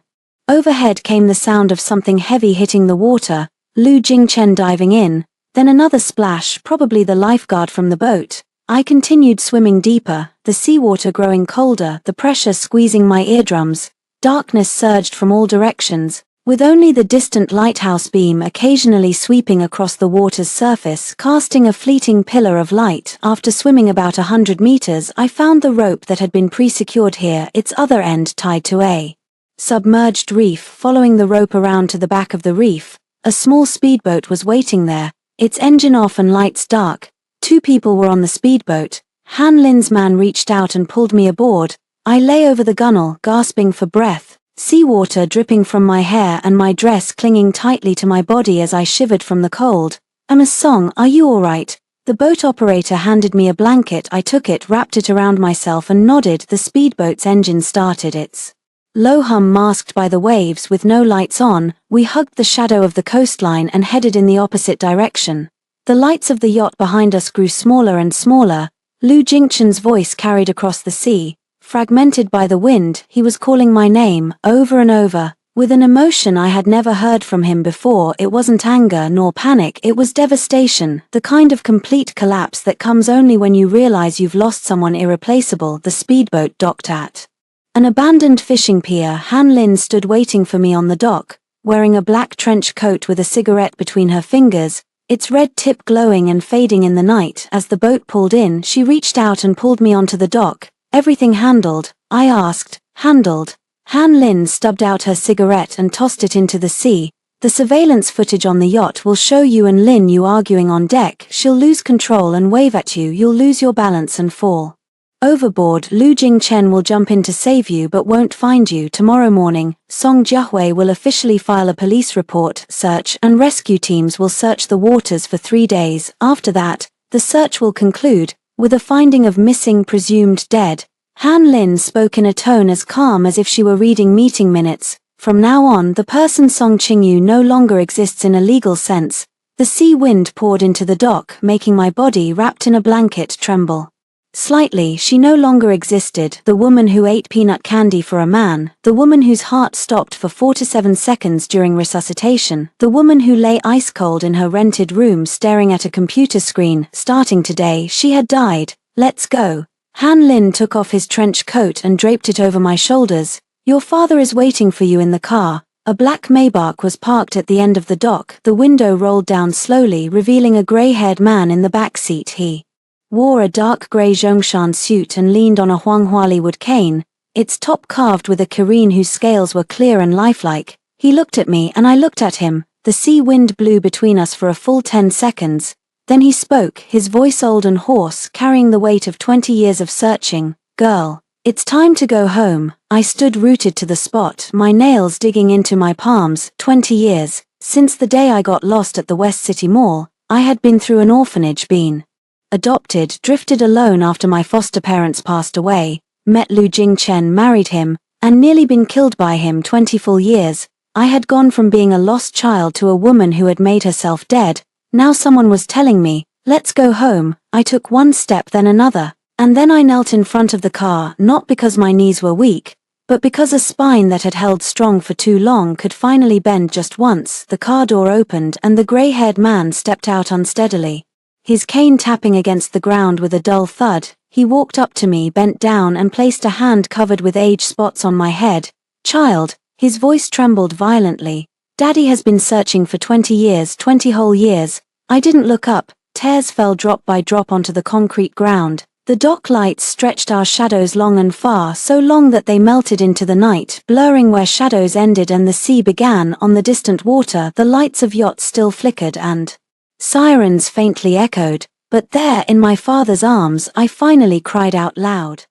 Overhead came the sound of something heavy hitting the water, Lu Jingchen diving in, then another splash, probably the lifeguard from the boat. I continued swimming deeper, the seawater growing colder, the pressure squeezing my eardrums. Darkness surged from all directions, with only the distant lighthouse beam occasionally sweeping across the water's surface, casting a fleeting pillar of light. After swimming about 100 meters, I found the rope that had been pre-secured here, its other end tied to a submerged reef. Following the rope around to the back of the reef, a small speedboat was waiting there, its engine off and lights dark. 2 people were on the speedboat. Han Lin's man reached out and pulled me aboard. I lay over the gunwale, gasping for breath, seawater dripping from my hair and my dress clinging tightly to my body as I shivered from the cold. Song, are you alright? The boat operator handed me a blanket. I took it, wrapped it around myself and nodded. The speedboat's engine started its low hum masked by the waves. With no lights on, we hugged the shadow of the coastline and headed in the opposite direction. The lights of the yacht behind us grew smaller and smaller. Lu Jingchen's voice carried across the sea, fragmented by the wind. He was calling my name, over and over, with an emotion I had never heard from him before. It wasn't anger nor panic, it was devastation, the kind of complete collapse that comes only when you realize you've lost someone irreplaceable. The speedboat docked at an abandoned fishing pier. Han Lin stood waiting for me on the dock, wearing a black trench coat with a cigarette between her fingers, its red tip glowing and fading in the night. As the boat pulled in, she reached out and pulled me onto the dock. Everything handled? I asked. Handled. Han Lin stubbed out her cigarette and tossed it into the sea. The surveillance footage on the yacht will show you and Lin Yu arguing on deck. She'll lose control and wave at you. You'll lose your balance and fall overboard. Lu Jingchen will jump in to save you but won't find you. Tomorrow morning, Song Jiahui will officially file a police report. Search and rescue teams will search the waters for 3 days. After that, the search will conclude with a finding of missing, presumed dead. Han Lin spoke in a tone as calm as if she were reading meeting minutes. From now on, the person Song Qingyu no longer exists in a legal sense. The sea wind poured into the dock, making my body wrapped in a blanket tremble slightly. She no longer existed. The woman who ate peanut candy for a man, the woman whose heart stopped for 4 to 7 seconds during resuscitation, the woman who lay ice cold in her rented room staring at a computer screen. Starting today, she had died. Let's go. Han Lin took off his trench coat and draped it over my shoulders. Your father is waiting for you in the car. A black Maybach was parked at the end of the dock. The window rolled down slowly, revealing a gray-haired man in the back seat. He wore a dark gray Zhongshan suit and leaned on a Huanghuali wood cane, its top carved with a Kirin whose scales were clear and lifelike. He looked at me and I looked at him. The sea wind blew between us for a full 10 seconds. Then he spoke, his voice old and hoarse, carrying the weight of 20 years of searching. "Girl, it's time to go home." I stood rooted to the spot, my nails digging into my palms. 20 years. Since the day I got lost at the West City Mall, I had been through an orphanage, been adopted, drifted alone after my foster parents passed away, met Lu Jingchen, married him, and nearly been killed by him. 20 full years. I had gone from being a lost child to a woman who had made herself dead. Now someone was telling me, "Let's go home." I took one step, then another, and then I knelt in front of the car, not because my knees were weak, but because a spine that had held strong for too long could finally bend just once. The car door opened and the gray-haired man stepped out unsteadily, his cane tapping against the ground with a dull thud. He walked up to me, bent down, and placed a hand covered with age spots on my head. "Child," his voice trembled violently, "Daddy has been searching for 20 years, 20 whole years." I didn't look up. Tears fell drop by drop onto the concrete ground. The dock lights stretched our shadows long and far, so long that they melted into the night, blurring where shadows ended and the sea began. On the distant water, the lights of yachts still flickered and sirens faintly echoed. But there, in my father's arms, I finally cried out loud.